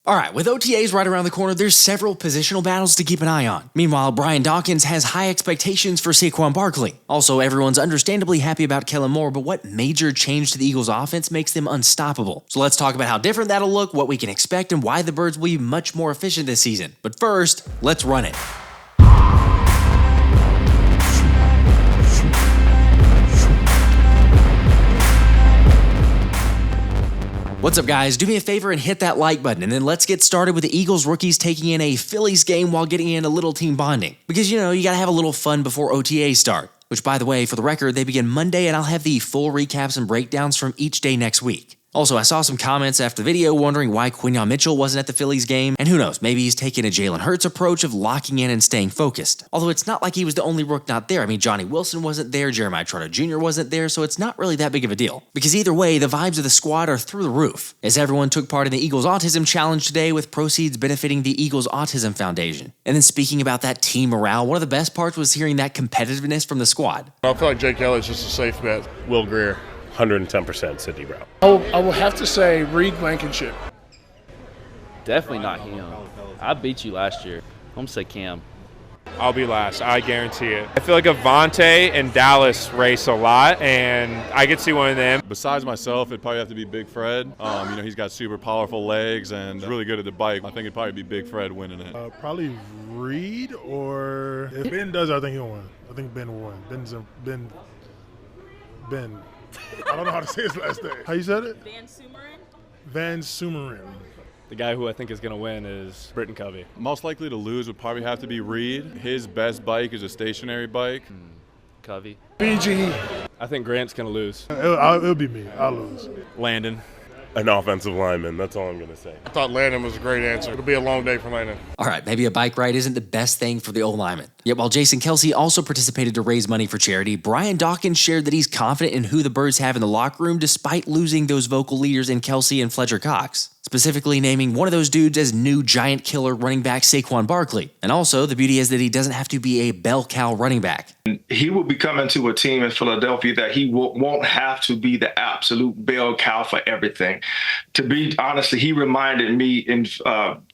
Alright, with OTAs right around the corner, there's several positional battles to keep an eye on. Meanwhile, Brian Dawkins has high expectations for Saquon Barkley. Also, everyone's understandably happy about Kellen Moore, but what major change to the Eagles' offense makes them unstoppable? So let's talk about how different that'll look, what we can expect, and why the Birds will be much more efficient this season. But first, let's run it. What's up, guys? Do me a favor and hit that like button, and then let's get started with the Eagles rookies taking in a Phillies game while getting in a little team bonding. Because, you gotta have a little fun before OTAs start. Which, by the way, for the record, they begin Monday, and I'll have the full recaps and breakdowns from each day next week. Also, I saw some comments after the video wondering why Quinyon Mitchell wasn't at the Phillies game, and who knows, maybe he's taking a Jalen Hurts approach of locking in and staying focused. Although it's not like he was the only rook not there. I mean, Johnny Wilson wasn't there, Jeremiah Trotter Jr. wasn't there, so it's not really that big of a deal. Because either way, the vibes of the squad are through the roof, as everyone took part in the Eagles Autism Challenge today with proceeds benefiting the Eagles Autism Foundation. And then speaking about that team morale, one of the best parts was hearing that competitiveness from the squad. I feel like Jake Kelly's just a safe bet. Will Greer. 110% Sidney Brown. I will have to say Reed Blankenship. Definitely not him. I beat you last year. I'm going to say Cam. I'll be last. I guarantee it. I feel like Avonte and Dallas race a lot, and I could see one of them. Besides myself, it'd probably have to be Big Fred. He's got super powerful legs and really good at the bike. I think it'd probably be Big Fred winning it. Probably Reed, or if Ben does, I think he'll win. I think Ben won. Ben. I don't know how to say his last name. How you said it? Van Sumeren. The guy who I think is going to win is Britton Covey. Most likely to lose would probably have to be Reed. His best bike is a stationary bike. Covey. BG. I think Grant's going to lose. It'll be me. I'll lose. Landon. An offensive lineman, that's all I'm going to say. I thought Landon was a great answer. It'll be a long day for Landon. Alright, maybe a bike ride isn't the best thing for the old lineman. Yet while Jason Kelce also participated to raise money for charity, Brian Dawkins shared that he's confident in who the Birds have in the locker room despite losing those vocal leaders in Kelce and Fletcher Cox. Specifically naming one of those dudes as new giant killer running back Saquon Barkley. And also, the beauty is that he doesn't have to be a bell cow running back. He will be coming to a team in Philadelphia that he won't have to be the absolute bell cow for everything. To be honestly, he reminded me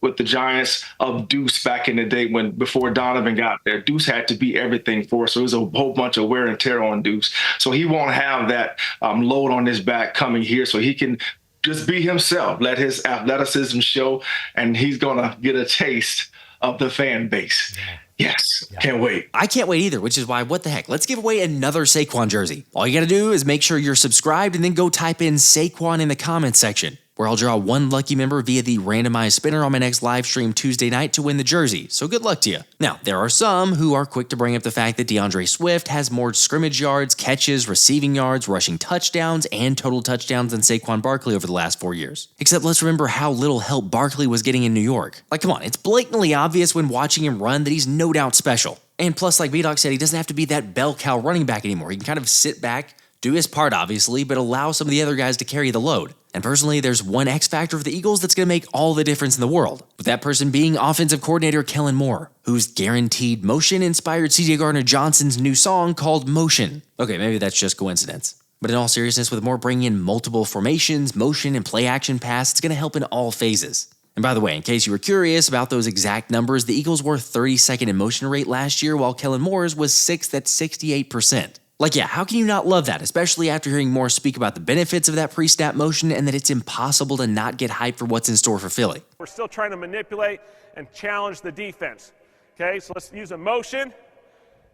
with the Giants of Duce back in the day before Donovan got there. Duce had to be everything for us, so it was a whole bunch of wear and tear on Duce. So he won't have that load on his back coming here, so he can just be himself, let his athleticism show, and he's going to get a taste of the fan base. Yes, can't wait. I can't wait either, which is why, what the heck, let's give away another Saquon jersey. All you got to do is make sure you're subscribed and then go type in Saquon in the comments section, where I'll draw one lucky member via the randomized spinner on my next live stream Tuesday night to win the jersey, so good luck to you. Now, there are some who are quick to bring up the fact that DeAndre Swift has more scrimmage yards, catches, receiving yards, rushing touchdowns, and total touchdowns than Saquon Barkley over the last 4 years. Except let's remember how little help Barkley was getting in New York. Like, come on, it's blatantly obvious when watching him run that he's no doubt special. And plus, like B-Dog said, he doesn't have to be that bell cow running back anymore. He can kind of sit back, do his part obviously, but allow some of the other guys to carry the load. And personally, there's one X factor for the Eagles that's going to make all the difference in the world, with that person being Offensive Coordinator Kellen Moore, whose guaranteed motion inspired CJ Gardner-Johnson's new song called Motion. Okay, maybe that's just coincidence. But in all seriousness, with Moore bringing in multiple formations, motion, and play action pass, it's going to help in all phases. And by the way, in case you were curious about those exact numbers, the Eagles were 32nd in motion rate last year, while Kellen Moore's was 6th at 68%. Like, yeah, how can you not love that, especially after hearing Moore speak about the benefits of that pre-snap motion and that it's impossible to not get hyped for what's in store for Philly. We're still trying to manipulate and challenge the defense. Okay, so let's use a motion.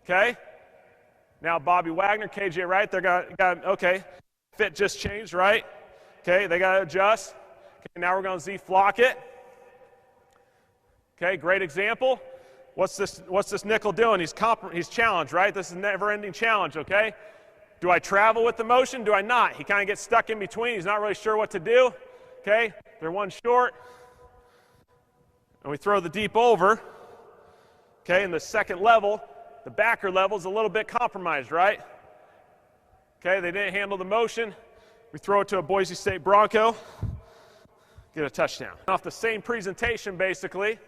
Okay, now Bobby Wagner, KJ Wright, they're got okay, fit just changed, right? Okay, they got to adjust. Okay, now we're going to Z-flock it. Okay, great example. What's this nickel doing? He's challenged, right? This is a never-ending challenge, okay? Do I travel with the motion? Do I not? He kind of gets stuck in between. He's not really sure what to do, okay? They're one short. And we throw the deep over, okay? And the second level, the backer level, is a little bit compromised, right? Okay, they didn't handle the motion. We throw it to a Boise State Bronco, get a touchdown. Off the same presentation, basically.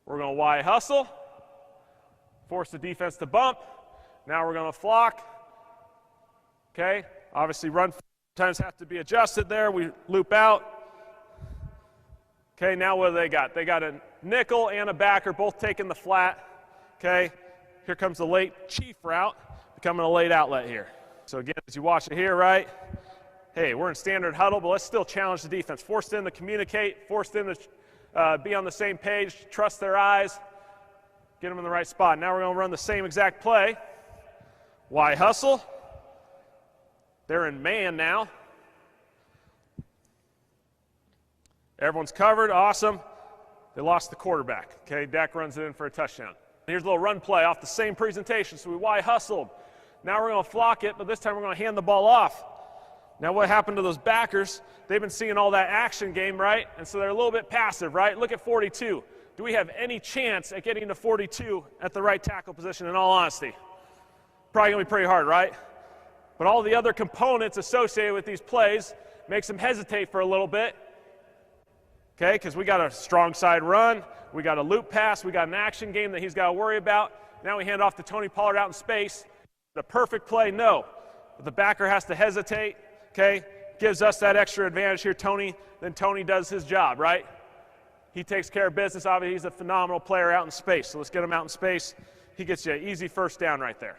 We're going to Y hustle, force the defense to bump. Now we're going to flock. Okay, obviously run times have to be adjusted there. We loop out. Okay, now what do they got? They got a nickel and a backer, both taking the flat. Okay, here comes the late chief route, becoming a late outlet here. So again, as you watch it here, right? Hey, we're in standard huddle, but let's still challenge the defense. Force them to communicate, force them to be on the same page, trust their eyes, get them in the right spot. Now we're going to run the same exact play. Y hustle. They're in man now. Everyone's covered, awesome. They lost the quarterback. Okay, Dak runs it in for a touchdown. Here's a little run play off the same presentation. So we Y hustled. Now we're going to flock it, but this time we're going to hand the ball off. Now what happened to those backers? They've been seeing all that action game, right? And so they're a little bit passive, right? Look at 42. Do we have any chance at getting to 42 at the right tackle position, in all honesty? Probably going to be pretty hard, right? But all the other components associated with these plays makes them hesitate for a little bit. Okay, because we got a strong side run, we got a loop pass, we got an action game that he's got to worry about. Now we hand off to Tony Pollard out in space. The perfect play, no. But the backer has to hesitate, okay? Gives us that extra advantage here, Tony. Then Tony does his job, right? He takes care of business. Obviously, he's a phenomenal player out in space. So let's get him out in space. He gets you an easy first down right there.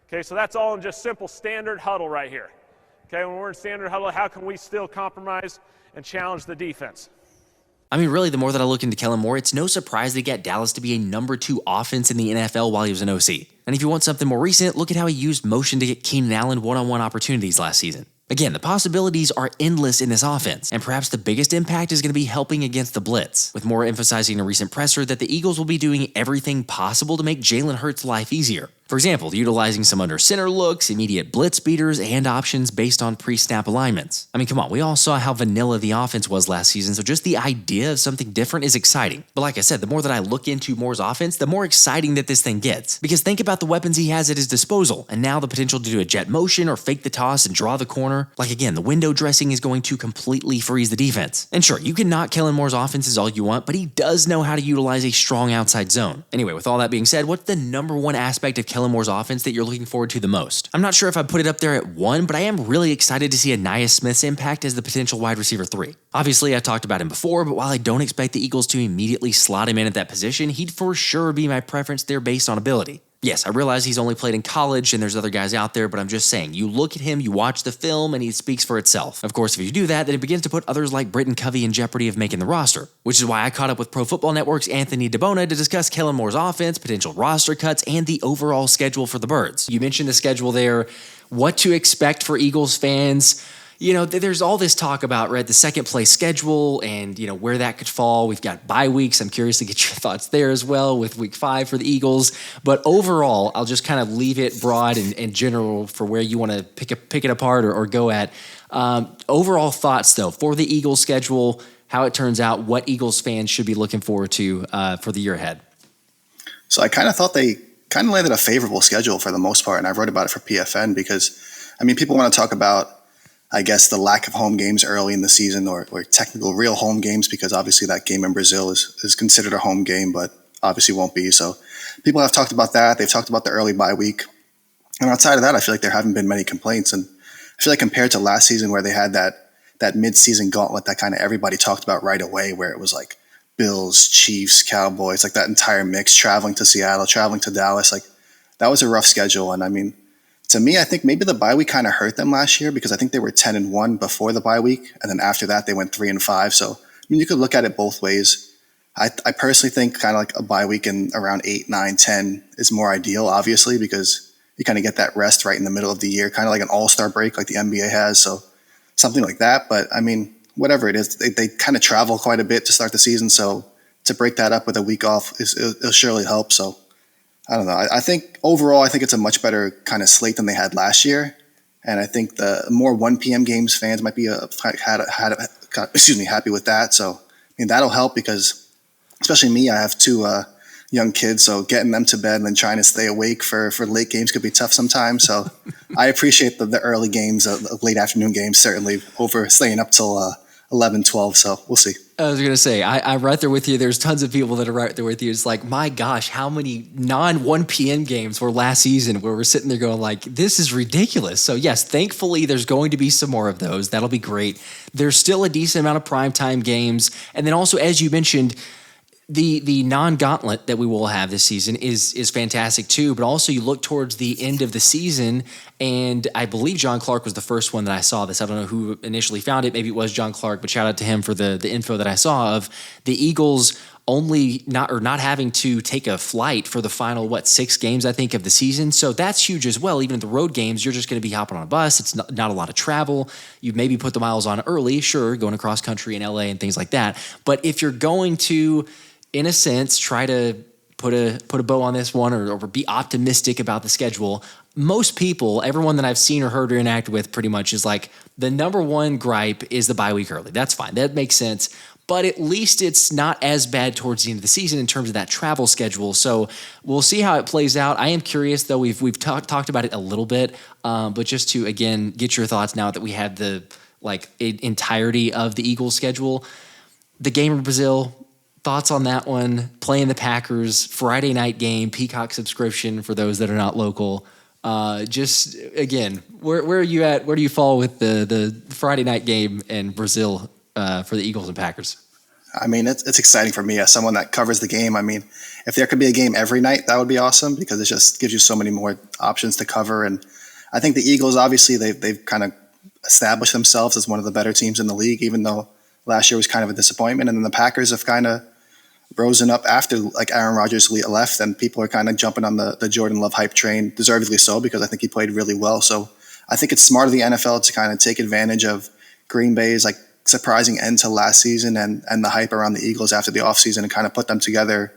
Okay, so that's all in just simple standard huddle right here. Okay, when we're in standard huddle, how can we still compromise and challenge the defense? I mean, really, the more that I look into Kellen Moore, it's no surprise they got Dallas to be a number 2 offense in the NFL while he was an OC. And if you want something more recent, look at how he used motion to get Keenan Allen one-on-one opportunities last season. Again, the possibilities are endless in this offense, and perhaps the biggest impact is going to be helping against the blitz, with Moore emphasizing in a recent presser that the Eagles will be doing everything possible to make Jalen Hurts' life easier. For example, utilizing some under center looks, immediate blitz beaters, and options based on pre-snap alignments. I mean, come on, we all saw how vanilla the offense was last season, so just the idea of something different is exciting. But like I said, the more that I look into Moore's offense, the more exciting that this thing gets. Because think about the weapons he has at his disposal, and now the potential to do a jet motion or fake the toss and draw the corner. Like again, the window dressing is going to completely freeze the defense. And sure, you can knock Kellen Moore's offenses all you want, but he does know how to utilize a strong outside zone. Anyway, with all that being said, what's the number one aspect of Kellen Moore's offense that you're looking forward to the most? I'm not sure if I put it up there at 1, but I am really excited to see Anais Smith's impact as the potential wide receiver 3. Obviously, I talked about him before, but while I don't expect the Eagles to immediately slot him in at that position, he'd for sure be my preference there based on ability. Yes, I realize he's only played in college and there's other guys out there, but I'm just saying, you look at him, you watch the film, and he speaks for itself. Of course, if you do that, then it begins to put others like Britton Covey in jeopardy of making the roster, which is why I caught up with Pro Football Network's Anthony DiBona to discuss Kellen Moore's offense, potential roster cuts, and the overall schedule for the Birds. You mentioned the schedule there, what to expect for Eagles fans. You know, there's all this talk about, right, the second place schedule and, you know, where that could fall. We've got bye weeks. I'm curious to get your thoughts there as well with week 5 for the Eagles. But overall, I'll just kind of leave it broad and general for where you want to pick it apart or go at. Overall thoughts, though, for the Eagles schedule, how it turns out, what Eagles fans should be looking forward to for the year ahead. So I kind of thought they kind of landed a favorable schedule for the most part, and I wrote about it for PFN because, I mean, people want to talk about, I guess, the lack of home games early in the season or technical real home games, because obviously that game in Brazil is considered a home game, but obviously won't be. So people have talked about that. They've talked about the early bye week. And outside of that, I feel like there haven't been many complaints. And I feel like compared to last season where they had that mid-season gauntlet that kind of everybody talked about right away, where it was like Bills, Chiefs, Cowboys, like that entire mix, traveling to Seattle, traveling to Dallas, like that was a rough schedule. And I mean, to me, I think maybe the bye week kind of hurt them last year because I think they were 10-1 before the bye week. And then after that, they went 3-5. So, I mean, you could look at it both ways. I personally think kind of like a bye week in around 8, 9, 10 is more ideal, obviously, because you kind of get that rest right in the middle of the year, kind of like an all-star break like the NBA has. So something like that. But I mean, whatever it is, they kind of travel quite a bit to start the season. So to break that up with a week off, it'll surely help. So I don't know. I think overall, I think it's a much better kind of slate than they had last year. And I think the more 1 p.m. games fans might be happy with that. So, I mean, that'll help because especially me, I have 2 young kids. So getting them to bed and then trying to stay awake for late games could be tough sometimes. So I appreciate the early games, late afternoon games, certainly over staying up till 11, 12. So we'll see. I was going to say, I'm right there with you. There's tons of people that are right there with you. It's like, my gosh, how many non-1 p.m. games were last season where we're sitting there going like, this is ridiculous. So yes, thankfully there's going to be some more of those. That'll be great. There's still a decent amount of primetime games. And then also, as you mentioned, the non-gauntlet that we will have this season is fantastic too, but also you look towards the end of the season, and I believe John Clark was the first one that I saw this. I don't know who initially found it. Maybe it was John Clark, but shout out to him for the info that I saw of the Eagles not having to take a flight for the final, 6 games, I think, of the season. So that's huge as well. Even at the road games, you're just going to be hopping on a bus. It's not a lot of travel. You maybe put the miles on early, sure, going across country in LA and things like that. But if you're going to, in a sense, try to put a bow on this one or be optimistic about the schedule, most people, everyone that I've seen or heard or interacted with pretty much is like, the number one gripe is the bye week early. That's fine. That makes sense. But at least it's not as bad towards the end of the season in terms of that travel schedule. So we'll see how it plays out. I am curious, though. We've talked about it a little bit, but just to, again, get your thoughts now that we have the entirety of the Eagles schedule. The game in Brazil, thoughts on that one? Playing the Packers, Friday night game, Peacock subscription for those that are not local. Just, again, where are you at? Where do you fall with the Friday night game in Brazil for the Eagles and Packers? I mean, it's exciting for me as someone that covers the game. I mean, if there could be a game every night, that would be awesome because it just gives you so many more options to cover. And I think the Eagles, obviously, they've kind of established themselves as one of the better teams in the league, even though last year was kind of a disappointment. And then the Packers have kind of risen up after Aaron Rodgers left, and people are kind of jumping on the Jordan Love hype train, deservedly so, because I think he played really well. So I think it's smart of the NFL to kind of take advantage of Green Bay's surprising end to last season and the hype around the Eagles after the offseason and kind of put them together.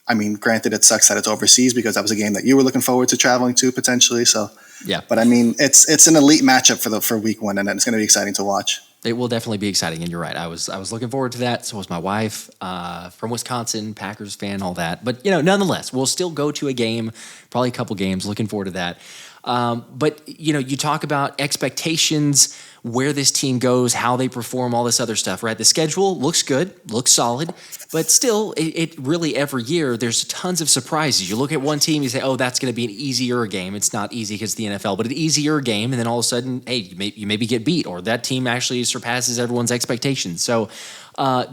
I mean, granted, it sucks that it's overseas because that was a game that you were looking forward to traveling to potentially. So yeah, but I mean, it's an elite matchup for week one, and it's going to be exciting to watch. It will definitely be exciting, and you're right. I was looking forward to that. So was my wife, from Wisconsin, Packers fan, all that. But nonetheless, we'll still go to a game, probably a couple games. Looking forward to that. But you talk about expectations, where this team goes, how they perform, all this other stuff, right? The schedule looks good, looks solid, but still, it really every year there's tons of surprises. You look at one team, you say, oh, that's going to be an easier game. It's not easy because it's the NFL, but an easier game, and then all of a sudden, hey, you maybe get beat, or that team actually surpasses everyone's expectations. So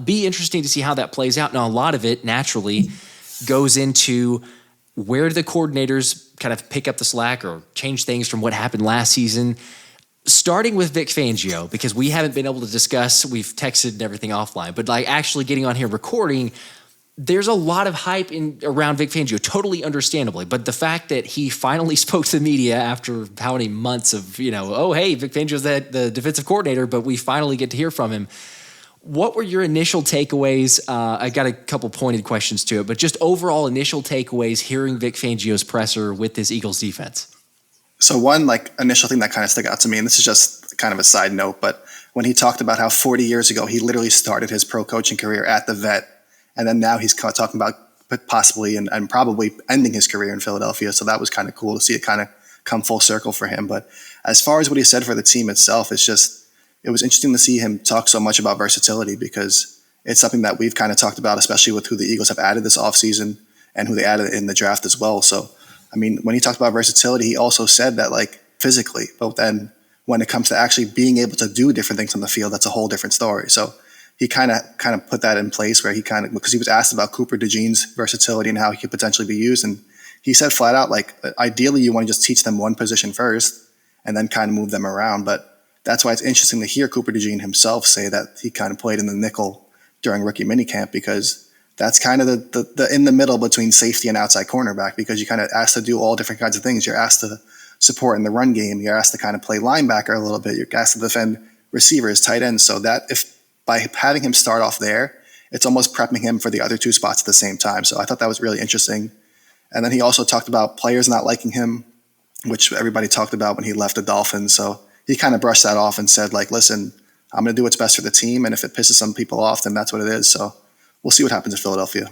be interesting to see how that plays out. Now, a lot of it naturally goes into where the coordinators kind of pick up the slack or change things from what happened last season. Starting with Vic Fangio, because we haven't been able to discuss, we've texted and everything offline, but actually getting on here recording, there's a lot of hype around Vic Fangio, totally understandably. But the fact that he finally spoke to the media after how many months of, oh, hey, Vic Fangio's the defensive coordinator, but we finally get to hear from him. What were your initial takeaways? I got a couple pointed questions to it, but just overall initial takeaways hearing Vic Fangio's presser with this Eagles defense. So one initial thing that kind of stuck out to me, and this is just kind of a side note, but when he talked about how 40 years ago he literally started his pro coaching career at the Vet, and then now he's talking about possibly and probably ending his career in Philadelphia. So that was kind of cool to see it kind of come full circle for him. But as far as what he said for the team itself, it was interesting to see him talk so much about versatility because it's something that we've kind of talked about, especially with who the Eagles have added this offseason and who they added in the draft as well. So I mean, when he talked about versatility, he also said that physically, but then when it comes to actually being able to do different things on the field, that's a whole different story. So he kind of put that in place where because he was asked about Cooper DeJean's versatility and how he could potentially be used. And he said flat out, ideally you want to just teach them one position first and then kind of move them around. But that's why it's interesting to hear Cooper DeJean himself say that he kind of played in the nickel during rookie minicamp because that's kind of the in the middle between safety and outside cornerback because you kind of asked to do all different kinds of things. You're asked to support in the run game. You're asked to kind of play linebacker a little bit. You're asked to defend receivers, tight ends. So that if by having him start off there, it's almost prepping him for the other two spots at the same time. So I thought that was really interesting. And then he also talked about players not liking him, which everybody talked about when he left the Dolphins. So he kind of brushed that off and said, listen, I'm going to do what's best for the team. And if it pisses some people off, then that's what it is. So we'll see what happens in Philadelphia.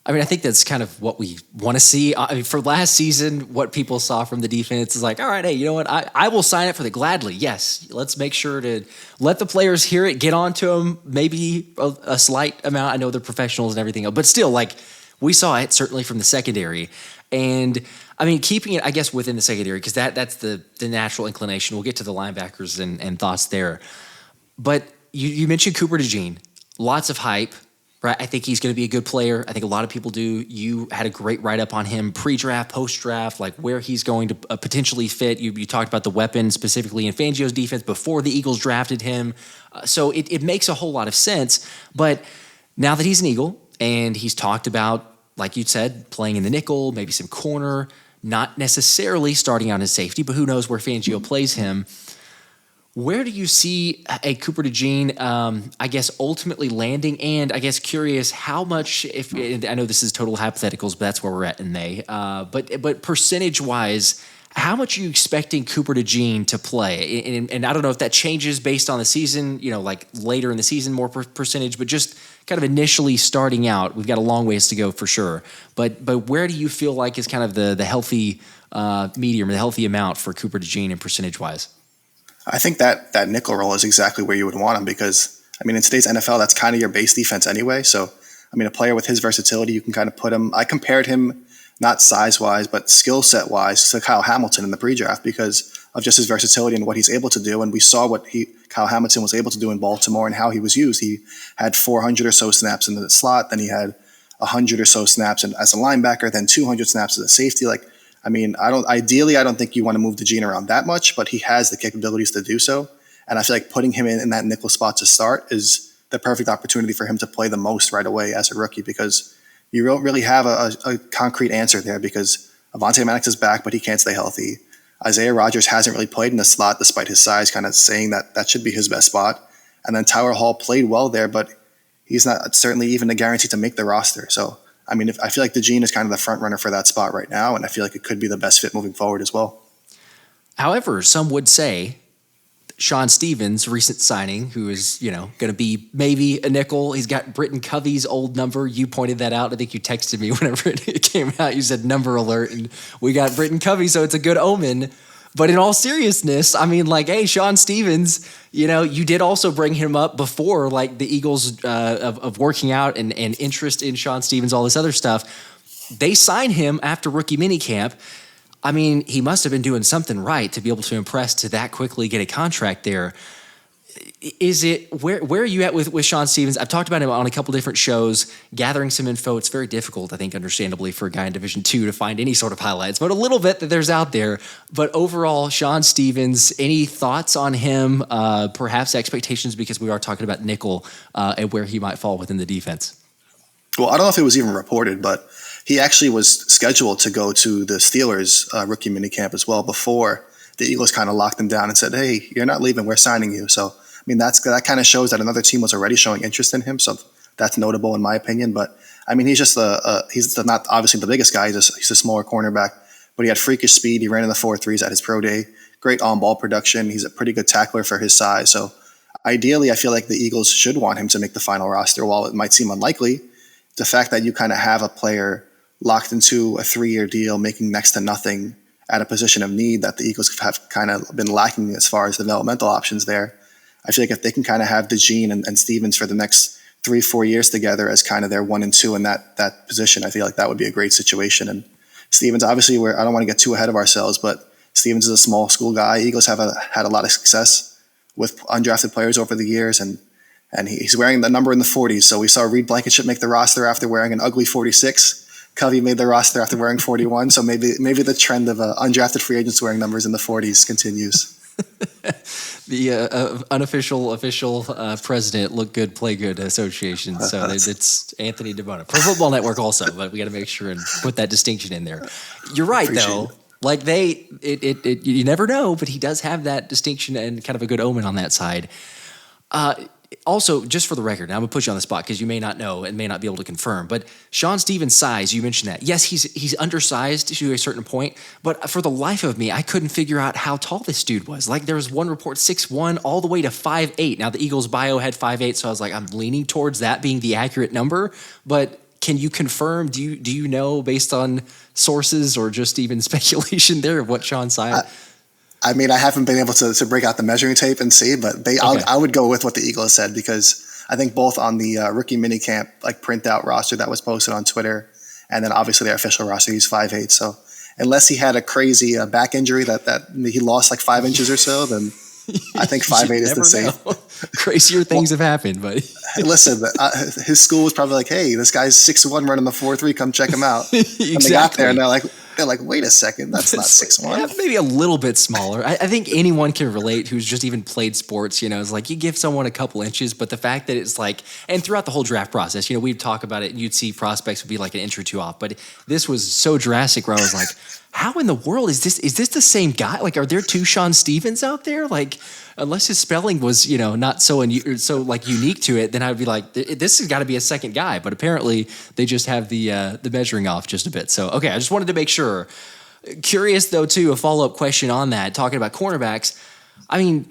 I mean, I think that's kind of what we want to see. I mean, for last season, what people saw from the defense is like, all right, hey, you know what? I will sign up for the gladly. Yes, let's make sure to let the players hear it, get on to them, maybe a slight amount. I know they're professionals and everything else, but still, like, we saw it certainly from the secondary. And, I mean, keeping it, I guess, within the secondary, because that's the natural inclination. We'll get to the linebackers and thoughts there. But you mentioned Cooper DeJean. Lots of hype. Right, I think he's going to be a good player. I think a lot of people do. You had a great write-up on him pre-draft, post-draft, like where he's going to potentially fit. You talked about the weapon specifically in Fangio's defense before the Eagles drafted him. So it makes a whole lot of sense. But now that he's an Eagle and he's talked about, like you said, playing in the nickel, maybe some corner, not necessarily starting out as safety, but who knows where Fangio plays him. Where do you see a Cooper DeJean, I guess, ultimately landing? And I guess curious how much, if I know this is total hypotheticals, but that's where we're at in May. But percentage-wise, how much are you expecting Cooper DeJean to play? And I don't know if that changes based on the season, you know, like later in the season, more percentage, but just kind of initially starting out, we've got a long ways to go for sure. But where do you feel like is kind of the healthy medium or the healthy amount for Cooper DeJean and percentage-wise? I think that nickel role is exactly where you would want him because, I mean, in today's NFL, that's kind of your base defense anyway. So, I mean, a player with his versatility, you can kind of put him. I compared him not size-wise, but skill set-wise to Kyle Hamilton in the pre-draft because of just his versatility and what he's able to do. And we saw what Kyle Hamilton was able to do in Baltimore and how he was used. He had 400 or so snaps in the slot. Then he had 100 or so snaps as a linebacker, then 200 snaps as a safety. Like, I mean, I don't think you want to move DeJean around that much, but he has the capabilities to do so. And I feel like putting him in that nickel spot to start is the perfect opportunity for him to play the most right away as a rookie because you don't really have a concrete answer there because Avonte Maddox is back, but he can't stay healthy. Isaiah Rodgers hasn't really played in the slot despite his size, kind of saying that should be his best spot. And then Tyler Hall played well there, but he's not certainly even a guarantee to make the roster. So, I mean, I feel like DeJean is kind of the front runner for that spot right now, and I feel like it could be the best fit moving forward as well. However, some would say Sean Stevens' recent signing, who is, you know, going to be maybe a nickel. He's got Britton Covey's old number. You pointed that out. I think you texted me whenever it came out. You said number alert, and we got Britton Covey, so it's a good omen. But in all seriousness, I mean, like, hey, Sean Stevens, you know, you did also bring him up before, like the Eagles of working out and interest in Sean Stevens, all this other stuff. They signed him after rookie minicamp. I mean, he must have been doing something right to be able to impress to that quickly get a contract there. Is it where are you at with Sean Stevens? I've talked about him on a couple different shows, gathering some info. It's very difficult, I think, understandably, for a guy in Division II to find any sort of highlights, but a little bit that there's out there. But overall, Sean Stevens, any thoughts on him? Perhaps expectations, because we are talking about nickel and where he might fall within the defense. Well, I don't know if it was even reported, but he actually was scheduled to go to the Steelers rookie minicamp as well before the Eagles kind of locked him down and said, hey, you're not leaving, we're signing you. So, I mean, that kind of shows that another team was already showing interest in him. So that's notable in my opinion. But, I mean, he's just he's not obviously the biggest guy. He's a smaller cornerback. But he had freakish speed. He ran in the 4.3s at his pro day. Great on-ball production. He's a pretty good tackler for his size. So ideally, I feel like the Eagles should want him to make the final roster. While it might seem unlikely, the fact that you kind of have a player locked into a 3-year deal making next to nothing at a position of need that the Eagles have kind of been lacking as far as developmental options there. I feel like if they can kind of have DeJean and Stevens for the next 3-4 years together as kind of their 1 and 2 in that position, I feel like that would be a great situation. And Stevens, obviously, I don't want to get too ahead of ourselves, but Stevens is a small school guy. Eagles have had a lot of success with undrafted players over the years, and he's wearing the number in the 40s. So we saw Reed Blankenship make the roster after wearing an ugly 46. Covey made the roster after wearing 41. So maybe the trend of undrafted free agents wearing numbers in the 40s continues. The unofficial, official president, Look Good, Play Good Association. So it's Anthony DiBona. Pro Football Network also, but we got to make sure and put that distinction in there. You're right, though. Like you never know, but he does have that distinction and kind of a good omen on that side. Also, just for the record, now I'm going to put you on the spot because you may not know and may not be able to confirm, but Sean Stevens' size, you mentioned that. Yes, he's undersized to a certain point, but for the life of me, I couldn't figure out how tall this dude was. Like, there was one report, 6'1", all the way to 5'8". Now, the Eagles' bio had 5'8", so I was like, I'm leaning towards that being the accurate number, but can you confirm? Do you know based on sources or just even speculation there of what Sean signed? I mean, I haven't been able to break out the measuring tape and see, but I would go with what the Eagles said, because I think both on the rookie minicamp like printout roster that was posted on Twitter, and then obviously their official roster, he's 5'8". So unless he had a crazy back injury that he lost like 5 inches or so, then I think 5'8" is the same. Crazier things have happened, but listen, his school was probably like, "Hey, this guy's 6'1" running the 4.3. Come check him out." Exactly. And they got there, and they're like, "Wait a second, that's not 6'1". Maybe a little bit smaller. I think anyone can relate who's just even played sports. It's like you give someone a couple inches, but the fact that it's like, and throughout the whole draft process, we'd talk about it. And you'd see prospects would be like an inch or two off, but this was so drastic where I was like, how in the world is this? Is this the same guy? Like, are there two Sean Stevens out there? Like, unless his spelling was, not so like unique to it, then I'd be like, this has got to be a second guy. But apparently, they just have the measuring off just a bit. So, okay, I just wanted to make sure. Curious though, too, a follow up question on that. Talking about cornerbacks, I mean,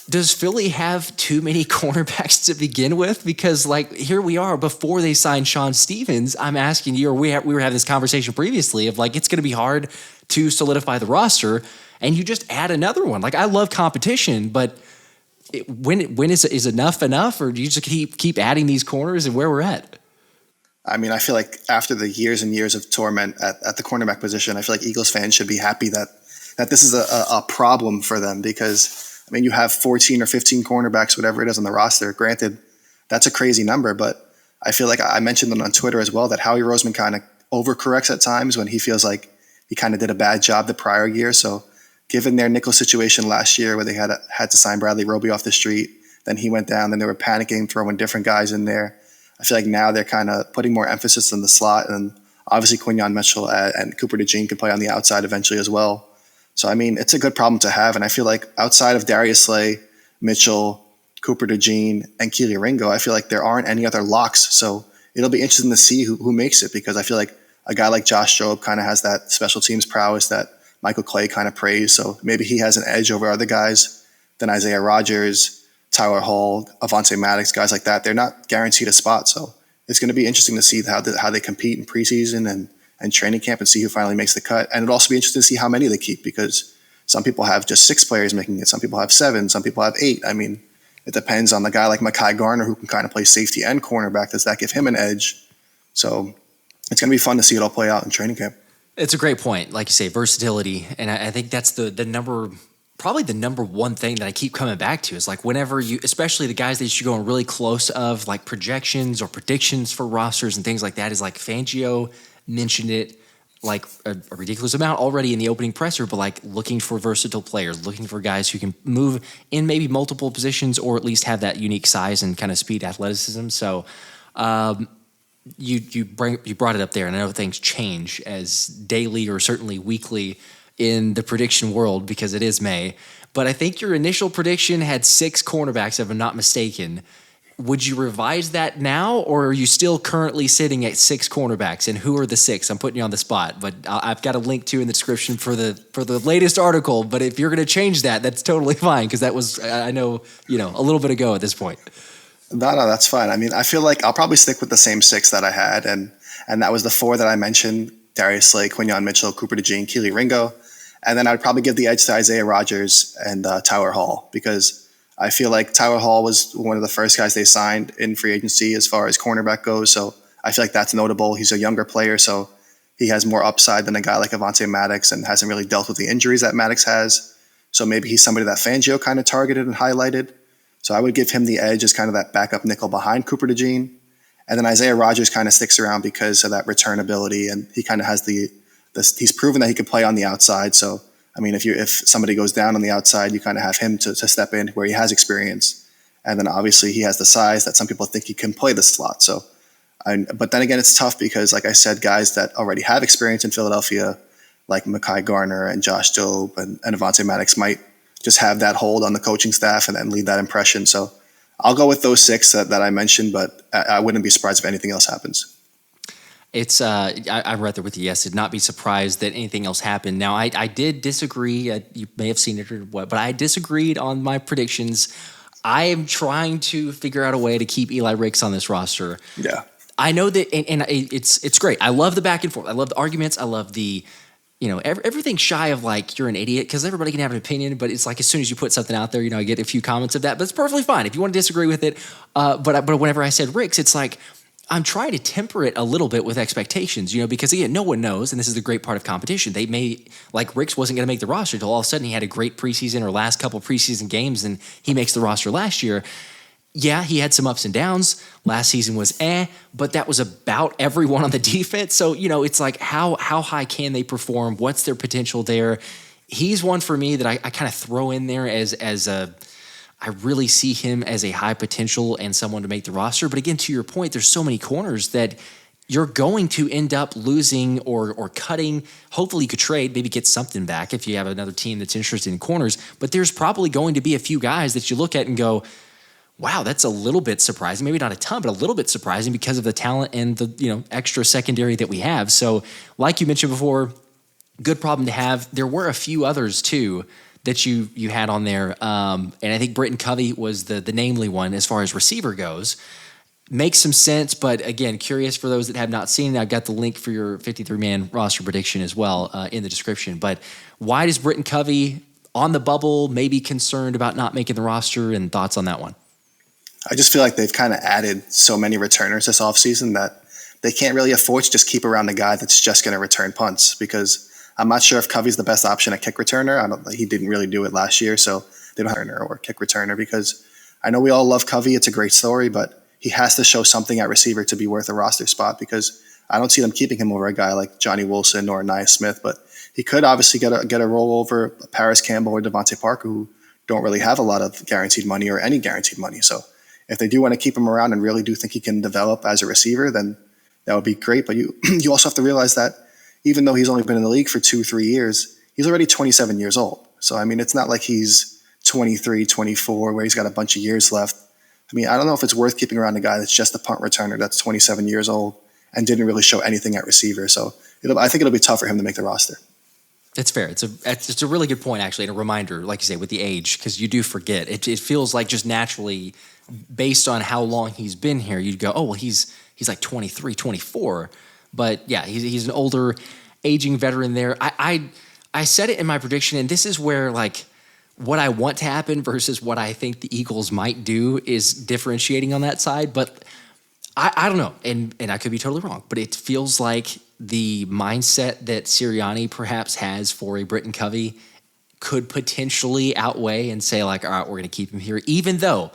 does Philly have too many cornerbacks to begin with? Because like here we are before they signed Sean Stevens. I'm asking you, or we were having this conversation previously of like, it's going to be hard to solidify the roster, and you just add another one. Like, I love competition, but when is enough, or do you just keep adding these corners and where we're at? I mean, I feel like after the years and years of torment at the cornerback position, I feel like Eagles fans should be happy that this is a problem for them, because I mean, you have 14 or 15 cornerbacks, whatever it is on the roster. Granted, that's a crazy number, but I feel like I mentioned it on Twitter as well, that Howie Roseman kind of overcorrects at times when he feels like he kind of did a bad job the prior year. So given their nickel situation last year where they had to sign Bradley Roby off the street, then he went down, then they were panicking, throwing different guys in there. I feel like now they're kind of putting more emphasis on the slot, and obviously Quinyon Mitchell and Cooper DeJean can play on the outside eventually as well. So, I mean, it's a good problem to have. And I feel like outside of Darius Slay, Mitchell, Cooper DeJean, and Keely Ringo, I feel like there aren't any other locks. So it'll be interesting to see who makes it, because I feel like a guy like Josh Jobe kind of has that special teams prowess that Michael Clay kind of praised. So maybe he has an edge over other guys than Isaiah Rodgers, Tyler Hall, Avonte Maddox, guys like that. They're not guaranteed a spot. So it's going to be interesting to see how they compete in preseason and training camp, and see who finally makes the cut. And it'll also be interesting to see how many they keep, because some people have just 6 players making it. Some people have 7. Some people have 8. I mean, it depends on the guy like Mekhi Garner, who can kind of play safety and cornerback. Does that give him an edge? So it's going to be fun to see it all play out in training camp. It's a great point. Like you say, versatility. And I think that's probably the number one thing that I keep coming back to is like whenever especially the guys that you're going really close of, like projections or predictions for rosters and things like that, is like Fangio mentioned it like a ridiculous amount already in the opening presser, but like looking for versatile players, looking for guys who can move in maybe multiple positions or at least have that unique size and kind of speed, athleticism. So you brought it up there, and I know things change as daily or certainly weekly in the prediction world because it is May. But I think your initial prediction had 6 cornerbacks, if I'm not mistaken. Would you revise that now, or are you still currently sitting at 6 cornerbacks? And who are the 6? I'm putting you on the spot, but I've got a link to in the description for the latest article. But if you're going to change that, that's totally fine, because that was, I know, a little bit ago at this point. No, that's fine. I mean, I feel like I'll probably stick with the same 6 that I had, and that was the 4 that I mentioned: Darius Slay, Quinyon Mitchell, Cooper DeJean, Keely Ringo. And then I'd probably give the edge to Isaiah Rodgers and Tyler Hall, because I feel like Tyler Hall was one of the first guys they signed in free agency as far as cornerback goes. So I feel like that's notable. He's a younger player, so he has more upside than a guy like Avonte Maddox, and hasn't really dealt with the injuries that Maddox has. So maybe he's somebody that Fangio kind of targeted and highlighted. So I would give him the edge as kind of that backup nickel behind Cooper DeJean. And then Isaiah Rodgers kind of sticks around because of that return ability, and he kind of has he's proven that he can play on the outside. So, I mean, if somebody goes down on the outside, you kind of have him to step in where he has experience. And then obviously he has the size that some people think he can play the slot. So, but then again, it's tough because, like I said, guys that already have experience in Philadelphia, like Mekhi Garner and Josh Jobe and Avonte Maddox, might just have that hold on the coaching staff and then leave that impression. So I'll go with those 6 that I mentioned, but I wouldn't be surprised if anything else happens. It's I'm right there with you. Yes, did not be surprised that anything else happened. Now, I did disagree. You may have seen it or what, but I disagreed on my predictions. I am trying to figure out a way to keep Eli Ricks on this roster. Yeah. I know that, and it's great. I love the back and forth. I love the arguments. I love the, everything shy of like you're an idiot, because everybody can have an opinion, but it's like as soon as you put something out there, I get a few comments of that, but it's perfectly fine if you want to disagree with it. But whenever I said Rick's, it's like I'm trying to temper it a little bit with expectations, because again, no one knows, and this is the great part of competition. They may, like Rick's wasn't going to make the roster until all of a sudden he had a great preseason or last couple preseason games, and he makes the roster last year. Yeah, he had some ups and downs. Last season was but that was about everyone on the defense. So, it's like how high can they perform? What's their potential there? He's one for me that I kind of throw in there as I really see him as a high potential and someone to make the roster. But again, to your point, there's so many corners that you're going to end up losing or cutting. Hopefully you could trade, maybe get something back if you have another team that's interested in corners. But there's probably going to be a few guys that you look at and go, wow, that's a little bit surprising. Maybe not a ton, but a little bit surprising because of the talent and the extra secondary that we have. So like you mentioned before, good problem to have. There were a few others too that you had on there. And I think Britton Covey was the namely one as far as receiver goes. Makes some sense, but again, curious for those that have not seen it. I've got the link for your 53-man roster prediction as well in the description. But why does Britton Covey on the bubble, maybe concerned about not making the roster, and thoughts on that one? I just feel like they've kind of added so many returners this offseason that they can't really afford to just keep around the guy that's just going to return punts, because I'm not sure if Covey's the best option at kick returner. He didn't really do it last year, so they don't have a returner or kick returner, because I know we all love Covey. It's a great story, but he has to show something at receiver to be worth a roster spot, because I don't see them keeping him over a guy like Johnny Wilson or Nia Smith, but he could obviously get a roll over Paris Campbell or DeVonta Parker, who don't really have a lot of guaranteed money or any guaranteed money. So if they do want to keep him around and really do think he can develop as a receiver, then that would be great. But you also have to realize that even though he's only been in the league for 2-3 years, he's already 27 years old. So, it's not like he's 23, 24, where he's got a bunch of years left. I don't know if it's worth keeping around a guy that's just a punt returner that's 27 years old and didn't really show anything at receiver. So I think it'll be tough for him to make the roster. It's fair. It's a really good point, actually, and a reminder, like you say, with the age, because you do forget. It feels like just naturally, based on how long he's been here, you'd go, oh, well, he's like 23, 24. But yeah, he's an older, aging veteran there. I said it in my prediction, and this is where like what I want to happen versus what I think the Eagles might do is differentiating on that side. But I don't know, and I could be totally wrong, but it feels like the mindset that Sirianni perhaps has for a Britton Covey could potentially outweigh and say like, all right, we're going to keep him here, even though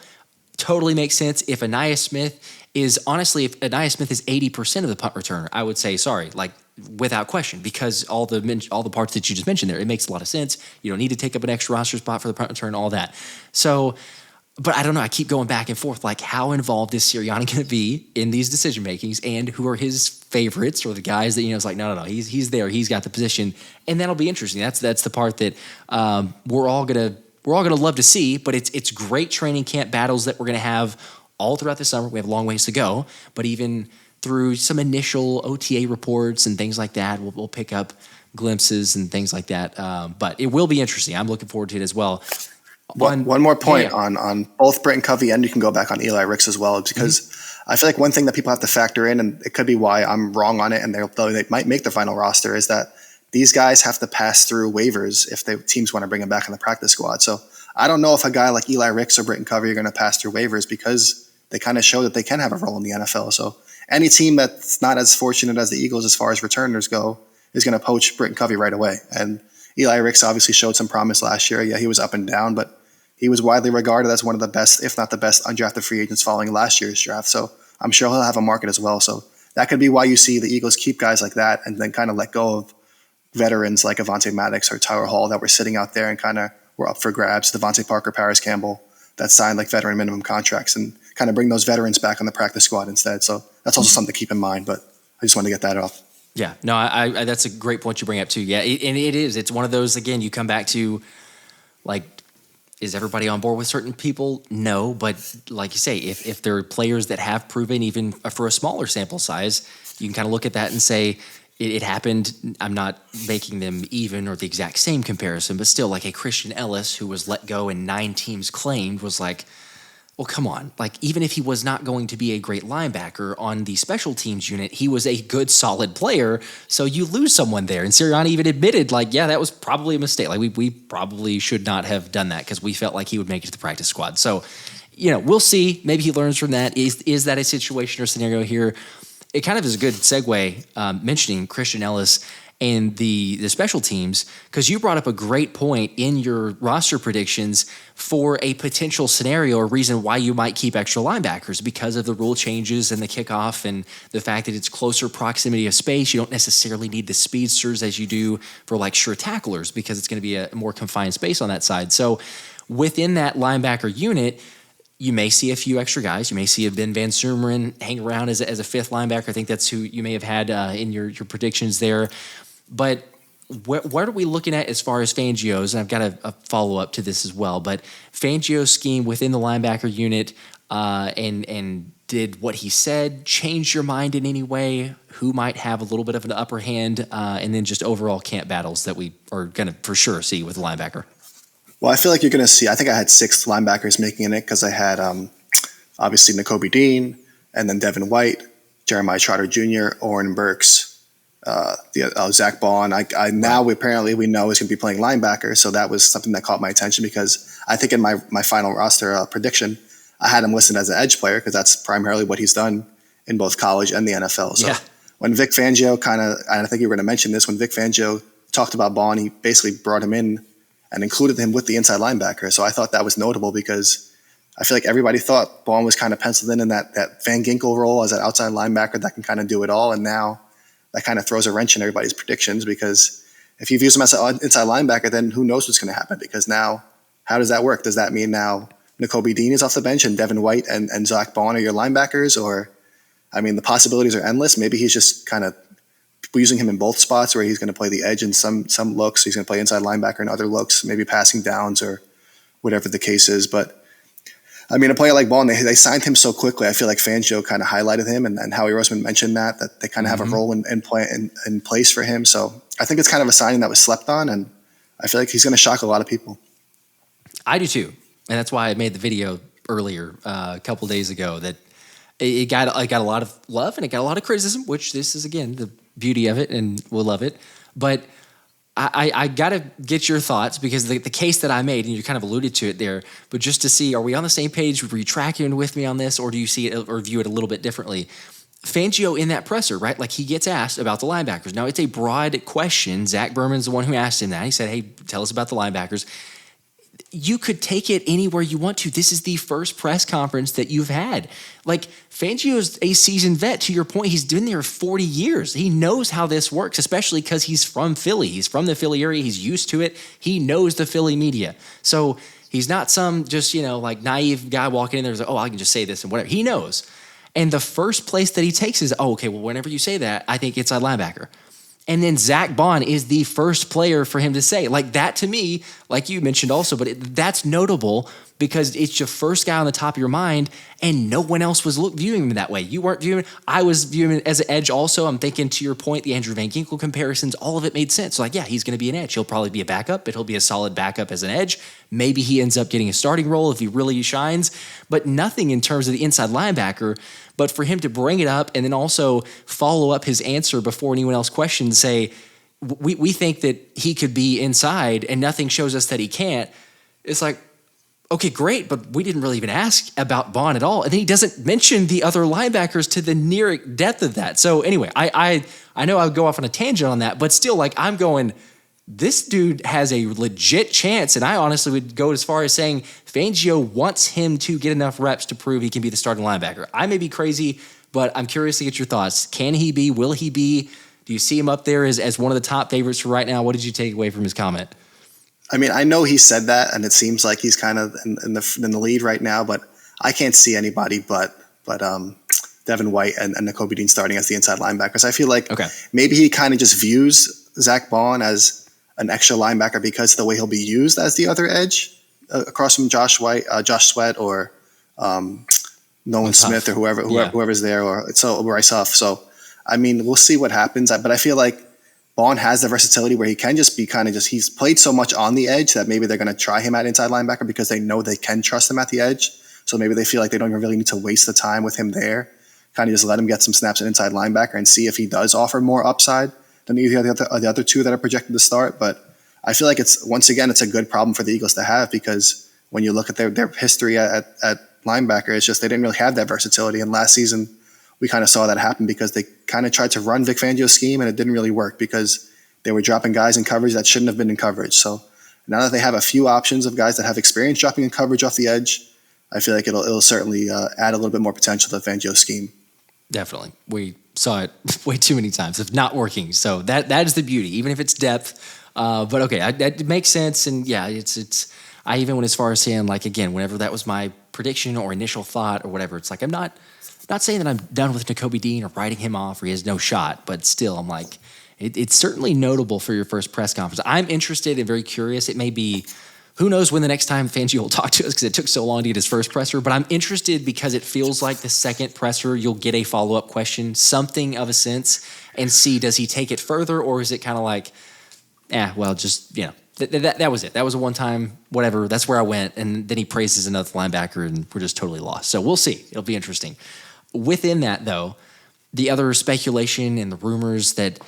totally makes sense. If Nia Smith is 80% of the punt returner, I would say, sorry, like without question, because all the parts that you just mentioned there, it makes a lot of sense. You don't need to take up an extra roster spot for the punt return, all that. So, but I don't know. I keep going back and forth. Like, how involved is Sirianni going to be in these decision makings, and who are his favorites or the guys that it's like, no, he's there, he's got the position, and that'll be interesting. That's the part that we're all gonna love to see. But it's great training camp battles that we're gonna have all throughout the summer. We have a long ways to go, but even through some initial OTA reports and things like that, we'll pick up glimpses and things like that. But it will be interesting. I'm looking forward to it as well. One more point on both Britton Covey, and you can go back on Eli Ricks as well, because I feel like one thing that people have to factor in, and it could be why I'm wrong on it, and they might make the final roster, is that these guys have to pass through waivers if the teams want to bring them back in the practice squad. So I don't know if a guy like Eli Ricks or Britton Covey are going to pass through waivers, because they kind of show that they can have a role in the NFL. So any team that's not as fortunate as the Eagles as far as returners go is going to poach Britton Covey right away. And Eli Ricks obviously showed some promise last year. Yeah, he was up and down, but he was widely regarded as one of the best, if not the best, undrafted free agents following last year's draft. So I'm sure he'll have a market as well. So that could be why you see the Eagles keep guys like that and then kind of let go of veterans like Avonte Maddox or Tyler Hall that were sitting out there and kind of were up for grabs. DeVonta Parker, Paris Campbell, that signed like veteran minimum contracts, and kind of bring those veterans back on the practice squad instead. So that's also something to keep in mind, but I just want to get that off. Yeah, no, I that's a great point you bring up too. Yeah, and it is. It's one of those, again, you come back to, like, is everybody on board with certain people? No, but like you say, if there are players that have proven, even for a smaller sample size, you can kind of look at that and say, it happened. I'm not making them even or the exact same comparison, but still, like a Christian Ellis who was let go and 9 teams claimed, was like, Well, come on. Like, even if he was not going to be a great linebacker on the special teams unit, he was a good, solid player. So you lose someone there. And Sirianni even admitted, like, yeah, that was probably a mistake. Like, we probably should not have done that because we felt like he would make it to the practice squad. So, we'll see. Maybe he learns from that. Is that a situation or scenario here? It kind of is a good segue mentioning Christian Ellis and the special teams, because you brought up a great point in your roster predictions for a potential scenario or reason why you might keep extra linebackers because of the rule changes and the kickoff and the fact that it's closer proximity of space. You don't necessarily need the speedsters as you do for like sure tacklers because it's going to be a more confined space on that side. So within that linebacker unit, you may see a few extra guys. You may see a Ben Van Sumeren hang around as a fifth linebacker. I think that's who you may have had in your predictions there. But what are we looking at as far as Fangio's? And I've got a follow-up to this as well. But Fangio's scheme within the linebacker unit and did what he said change your mind in any way? Who might have a little bit of an upper hand? And then just overall camp battles that we are going to for sure see with the linebacker. Well, I feel like you're going to see, I think I had 6 linebackers making it because I had obviously Nakobe Dean and then Devin White, Jeremiah Trotter Jr., Oren Burks, Zack Baun. Now apparently we know he's going to be playing linebacker, so that was something that caught my attention because I think in my final roster prediction, I had him listed as an edge player because that's primarily what he's done in both college and the NFL. So when Vic Fangio and I think you were going to mention this, when Vic Fangio talked about Baun, he basically brought him in and included him with the inside linebacker. So I thought that was notable because I feel like everybody thought Baun was kind of penciled in that Van Ginkel role as an outside linebacker that can kind of do it all, and now that kind of throws a wrench in everybody's predictions because if you view him as an inside linebacker, then who knows what's going to happen because now how does that work? Does that mean now Nakobe Dean is off the bench and Devin White and Zack Baun are your linebackers? Or, I mean, the possibilities are endless. Maybe he's just kind of using him in both spots where he's going to play the edge in some looks. He's going to play inside linebacker in other looks, maybe passing downs or whatever the case is. But I mean, a player like Baun, they signed him so quickly. I feel like Fangio kind of highlighted him, and Howie Roseman mentioned that they kind of have a role in place for him. So I think it's kind of a signing that was slept on, and I feel like he's going to shock a lot of people. I do too, and that's why I made the video earlier a couple days ago that it got a lot of love and it got a lot of criticism, which this is again the beauty of it, and we'll love it. But I got to get your thoughts because the case that I made, and you kind of alluded to it there, but just to see, are we on the same page? Were you tracking with me on this, or do you see it or view it a little bit differently? Fangio in that presser, right? Like he gets asked about the linebackers. Now it's a broad question. Zach Berman's the one who asked him that. He said, hey, tell us about the linebackers. You could take it anywhere you want to. This is the first press conference that you've had. Like, Fangio's a seasoned vet. To your point, he's been there 40 years. He knows how this works, especially because he's from Philly. He's from the Philly area. He's used to it. He knows the Philly media. So he's not some just, like naive guy walking in there who's like, oh, I can just say this and whatever. He knows. And the first place that he takes is, okay, well, whenever you say that, I think inside linebacker. And then Zack Baun is the first player for him to say. Like that to me, like you mentioned also, but that's notable because it's your first guy on the top of your mind and no one else was viewing him that way. You weren't viewing him. I was viewing him as an edge also. I'm thinking to your point, the Andrew Van Ginkel comparisons, all of it made sense. So like, yeah, he's going to be an edge. He'll probably be a backup, but he'll be a solid backup as an edge. Maybe he ends up getting a starting role if he really shines, but nothing in terms of the inside linebacker. But for him to bring it up and then also follow up his answer before anyone else questions, say, we think that he could be inside and nothing shows us that he can't. It's like, okay, great, but we didn't really even ask about Baun at all. And then he doesn't mention the other linebackers to the near depth of that. So anyway, I know I would go off on a tangent on that, but still, like, I'm going, this dude has a legit chance, and I honestly would go as far as saying Fangio wants him to get enough reps to prove he can be the starting linebacker. I may be crazy, but I'm curious to get your thoughts. Can he be? Will he be? Do you see him up there as one of the top favorites for right now? What did you take away from his comment? I mean, I know he said that, and it seems like he's kind of in the lead right now, but I can't see anybody but Devin White and Nakobe Dean starting as the inside linebackers. I feel like maybe he kind of just views Zack Baun as an extra linebacker because of the way he'll be used as the other edge across from Josh Sweat or Nolan Smith or whoever's there or Bryce Huff. So, I mean, we'll see what happens. But I feel like Baun has the versatility where he can just be he's played so much on the edge that maybe they're going to try him at inside linebacker because they know they can trust him at the edge. So maybe they feel like they don't even really need to waste the time with him there. Kind of just let him get some snaps at inside linebacker and see if he does offer more upside than the other two that are projected to start. But I feel like it's a good problem for the Eagles to have, because when you look at their history at linebacker, it's just they didn't really have that versatility. And last season, we kind of saw that happen because they kind of tried to run Vic Fangio's scheme and it didn't really work because they were dropping guys in coverage that shouldn't have been in coverage. So now that they have a few options of guys that have experience dropping in coverage off the edge, I feel like it'll certainly add a little bit more potential to Fangio's scheme. Definitely. We saw it way too many times of not working. So that is the beauty, even if it's depth. But okay, that makes sense. And yeah, I even went as far as saying, like, again, whenever that was my prediction or initial thought or whatever, it's like, I'm not saying that I'm done with Nakobe Dean or writing him off or he has no shot, but still I'm like, it's certainly notable for your first press conference. I'm interested and very curious. It may be, who knows when the next time Fangio will talk to us, because it took so long to get his first presser, but I'm interested because it feels like the second presser, you'll get a follow-up question, something of a sense, and see, does he take it further, or is it kind of like, well, just, you know, that was it. That was a one-time, whatever, that's where I went, and then he praises another linebacker, and we're just totally lost. So we'll see. It'll be interesting. Within that, though, the other speculation and the rumors that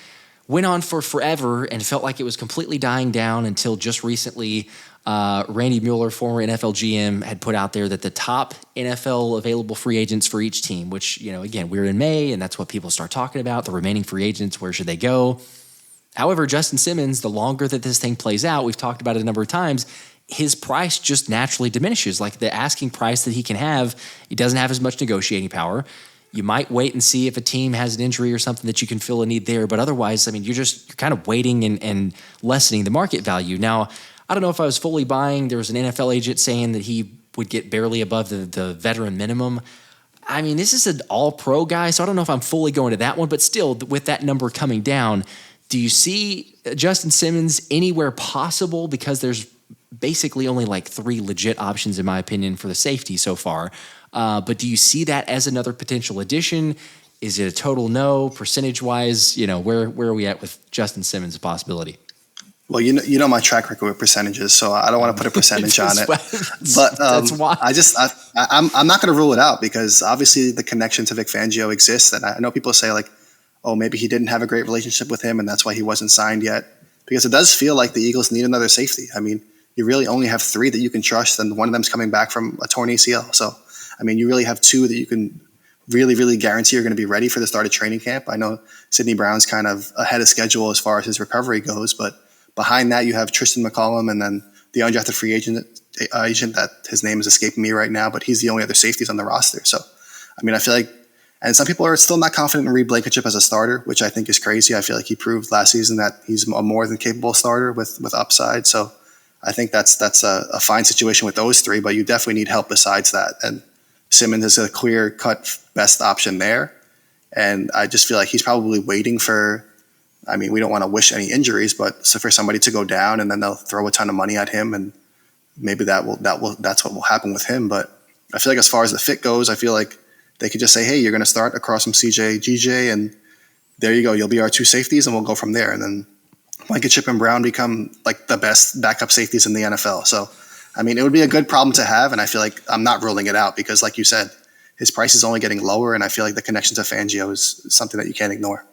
went on for forever and felt like it was completely dying down until just recently, Randy Mueller, former NFL GM, had put out there that the top NFL available free agents for each team, which, you know, again, we're in May, and that's what people start talking about, the remaining free agents, where should they go? However, Justin Simmons, the longer that this thing plays out, we've talked about it a number of times, his price just naturally diminishes. Like the asking price that he can have, he doesn't have as much negotiating power. You might wait and see if a team has an injury or something that you can fill a need there. But otherwise, I mean, you're kind of waiting and lessening the market value. Now, I don't know if I was fully buying. There was an NFL agent saying that he would get barely above the veteran minimum. I mean, this is an all-pro guy, so I don't know if I'm fully going to that one. But still, with that number coming down, do you see Justin Simmons anywhere possible? Because there's basically only like 3 legit options, in my opinion, for the safety so far. But do you see that as another potential addition? Is it a total no? Percentage-wise, you know, where are we at with Justin Simmons' possibility? Well, you know my track record with percentages, so I don't want to put a percentage on it. But that's why. I'm not going to rule it out, because obviously the connection to Vic Fangio exists, and I know people say like, oh, maybe he didn't have a great relationship with him, and that's why he wasn't signed yet. Because it does feel like the Eagles need another safety. I mean, you really only have 3 that you can trust, and one of them's coming back from a torn ACL. So, I mean, you really have 2 that you can really, really guarantee are going to be ready for the start of training camp. I know Sidney Brown's kind of ahead of schedule as far as his recovery goes, but behind that, you have Tristan McCollum and then the undrafted free agent that his name is escaping me right now, but he's the only other safeties on the roster. So, I mean, I feel like, and some people are still not confident in Reed Blankenship as a starter, which I think is crazy. I feel like he proved last season that he's a more than capable starter with upside. So I think that's a fine situation with those 3, but you definitely need help besides that. And Simmons is a clear-cut best option there. And I just feel like he's probably waiting for, I mean, we don't want to wish any injuries, but so for somebody to go down and then they'll throw a ton of money at him, and maybe that's what will happen with him. But I feel like as far as the fit goes, I feel like they could just say, hey, you're going to start across from CJ, GJ, and there you go. You'll be our 2 safeties, and we'll go from there. And then Blankenship and Brown become like the best backup safeties in the NFL. So, I mean, it would be a good problem to have, and I feel like I'm not ruling it out because, like you said, his price is only getting lower, and I feel like the connection to Fangio is something that you can't ignore.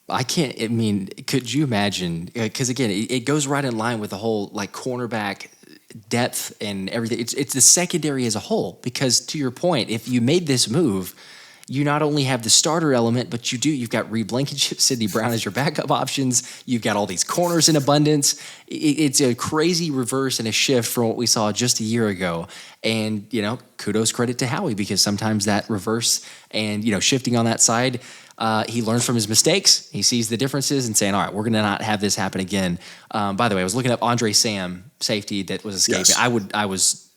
I mean, could you imagine? Because again, it goes right in line with the whole like cornerback depth and everything. It's the secondary as a whole, because to your point, if you made this move, you not only have the starter element, but you've got Reed Blankenship, Sidney Brown as your backup options. You've got all these corners in abundance. It's a crazy reverse and a shift from what we saw just a year ago. And, you know, kudos credit to Howie, because sometimes that reverse and, you know, shifting on that side, he learns from his mistakes. He sees the differences and saying, all right, we're going to not have this happen again. By the way, I was looking up Andre Sam, safety that was escaping. Yes. I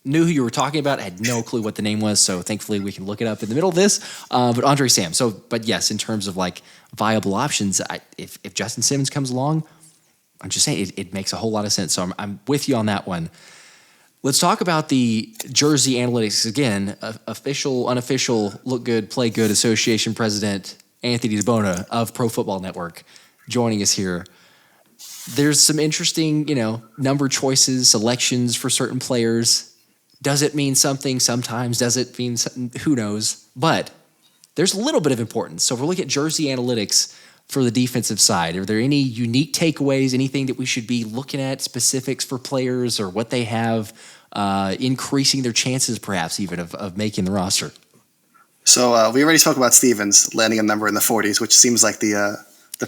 knew who you were talking about. I had no clue what the name was, so thankfully we can look it up in the middle of this. But Andre Sam. But yes, in terms of like viable options, if Justin Simmons comes along, I'm just saying it makes a whole lot of sense. So I'm with you on that one. Let's talk about the jersey analytics again. Official, unofficial, look good, play good association president Anthony DiBona of Pro Football Network joining us here. There's some interesting, you know, number choices, selections for certain players. Does it mean something sometimes? Does it mean something? Who knows? But there's a little bit of importance. So if we're looking at jersey analytics for the defensive side, are there any unique takeaways, anything that we should be looking at, specifics for players or what they have, increasing their chances perhaps even of making the roster? So we already spoke about Stevens landing a number in the 40s, which seems like the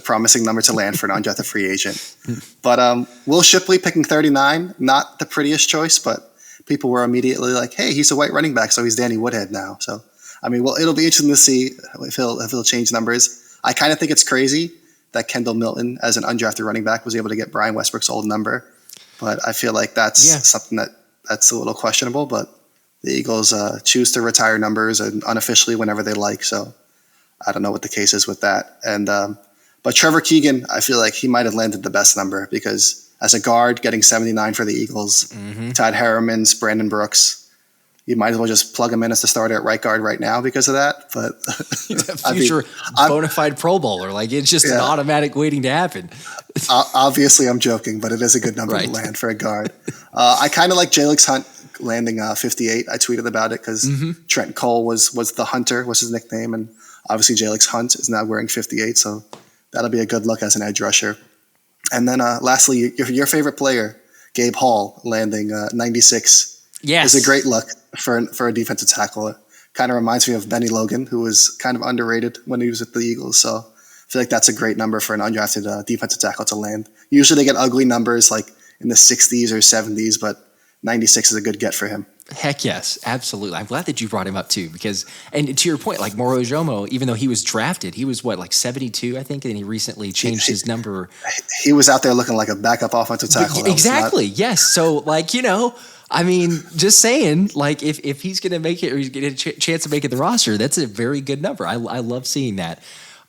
promising number to land for an undrafted free agent. But Will Shipley picking 39, not the prettiest choice, but people were immediately like, hey, he's a white running back, so he's Danny Woodhead now. So, I mean, well, it'll be interesting to see if he'll change numbers. I kind of think it's crazy that Kendall Milton, as an undrafted running back, was able to get Brian Westbrook's old number. But I feel like that's something that's a little questionable. But the Eagles choose to retire numbers and unofficially whenever they like. So I don't know what the case is with that. And but Trevor Keegan, I feel like he might have landed the best number because as a guard, getting 79 for the Eagles, Todd Harriman's, Brandon Brooks, you might as well just plug him in as the starter at right guard right now because of that. But future bona fide Pro Bowler, like it's just an automatic waiting to happen. Obviously, I'm joking, but it is a good number to land for a guard. I kind of like Jalix Hunt landing 58. I tweeted about it because Trent Cole was the Hunter, was his nickname, and obviously Jalix Hunt is now wearing 58, so that'll be a good look as an edge rusher. And then lastly, your favorite player, Gabe Hall, landing 96. Yes, is a great look for a defensive tackle. It kind of reminds me of Benny Logan, who was kind of underrated when he was at the Eagles. So I feel like that's a great number for an undrafted defensive tackle to land. Usually they get ugly numbers like in the 60s or 70s, but 96 is a good get for him. Heck yes, absolutely. I'm glad that you brought him up too, because, and to your point, like Moro Ojomo, even though he was drafted, he was like 72, I think, and he recently changed his number. He was out there looking like a backup offensive tackle. Exactly, yes. So like, I mean, just saying, like if he's going to make it or he's getting a chance of making the roster, that's a very good number. I love seeing that.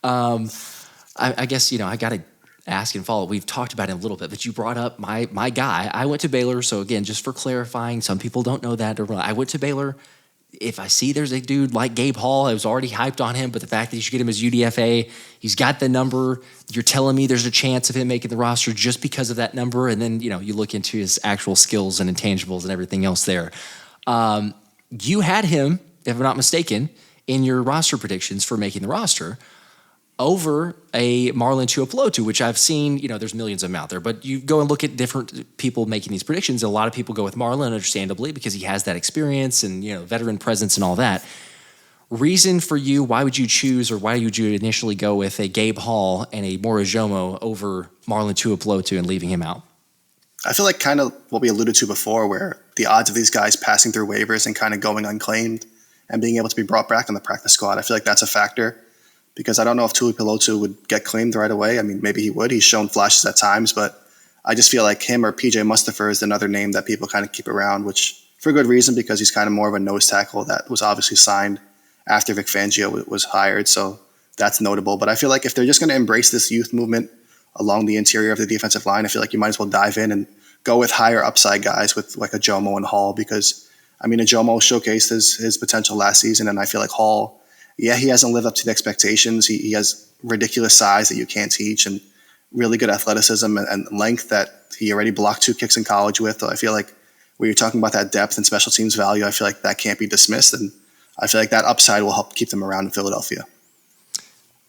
I guess, I got to ask and follow. We've talked about it a little bit, but you brought up my guy. I went to Baylor. So again, just for clarifying, some people don't know that. I went to Baylor. If I see there's a dude like Gabe Hall, I was already hyped on him, but the fact that you should get him as UDFA, he's got the number. You're telling me there's a chance of him making the roster just because of that number. And then, you look into his actual skills and intangibles and everything else there. You had him, if I'm not mistaken, in your roster predictions for making the roster over a Marlon Tuipulotu, which I've seen, there's millions of them out there, but you go and look at different people making these predictions. A lot of people go with Marlon, understandably, because he has that experience and, veteran presence and all that. Reason for you, why would you choose or why would you initially go with a Gabe Hall and a Moro Ojomo over Marlon Tuipulotu and leaving him out? I feel like kind of what we alluded to before, where the odds of these guys passing through waivers and kind of going unclaimed and being able to be brought back on the practice squad, I feel like that's a factor. Because I don't know if Tuipulotu would get claimed right away. I mean, maybe he would. He's shown flashes at times, but I just feel like him or PJ Mustipher is another name that people kind of keep around, which for good reason, because he's kind of more of a nose tackle that was obviously signed after Vic Fangio was hired. So that's notable. But I feel like if they're just going to embrace this youth movement along the interior of the defensive line, I feel like you might as well dive in and go with higher upside guys with like a Ojomo and Hall, because I mean, Ojomo showcased his potential last season, and I feel like Hall, yeah, he hasn't lived up to the expectations. He has ridiculous size that you can't teach and really good athleticism and length that he already blocked 2 kicks in college with. So I feel like when you're talking about that depth and special teams value, I feel like that can't be dismissed. And I feel like that upside will help keep them around in Philadelphia.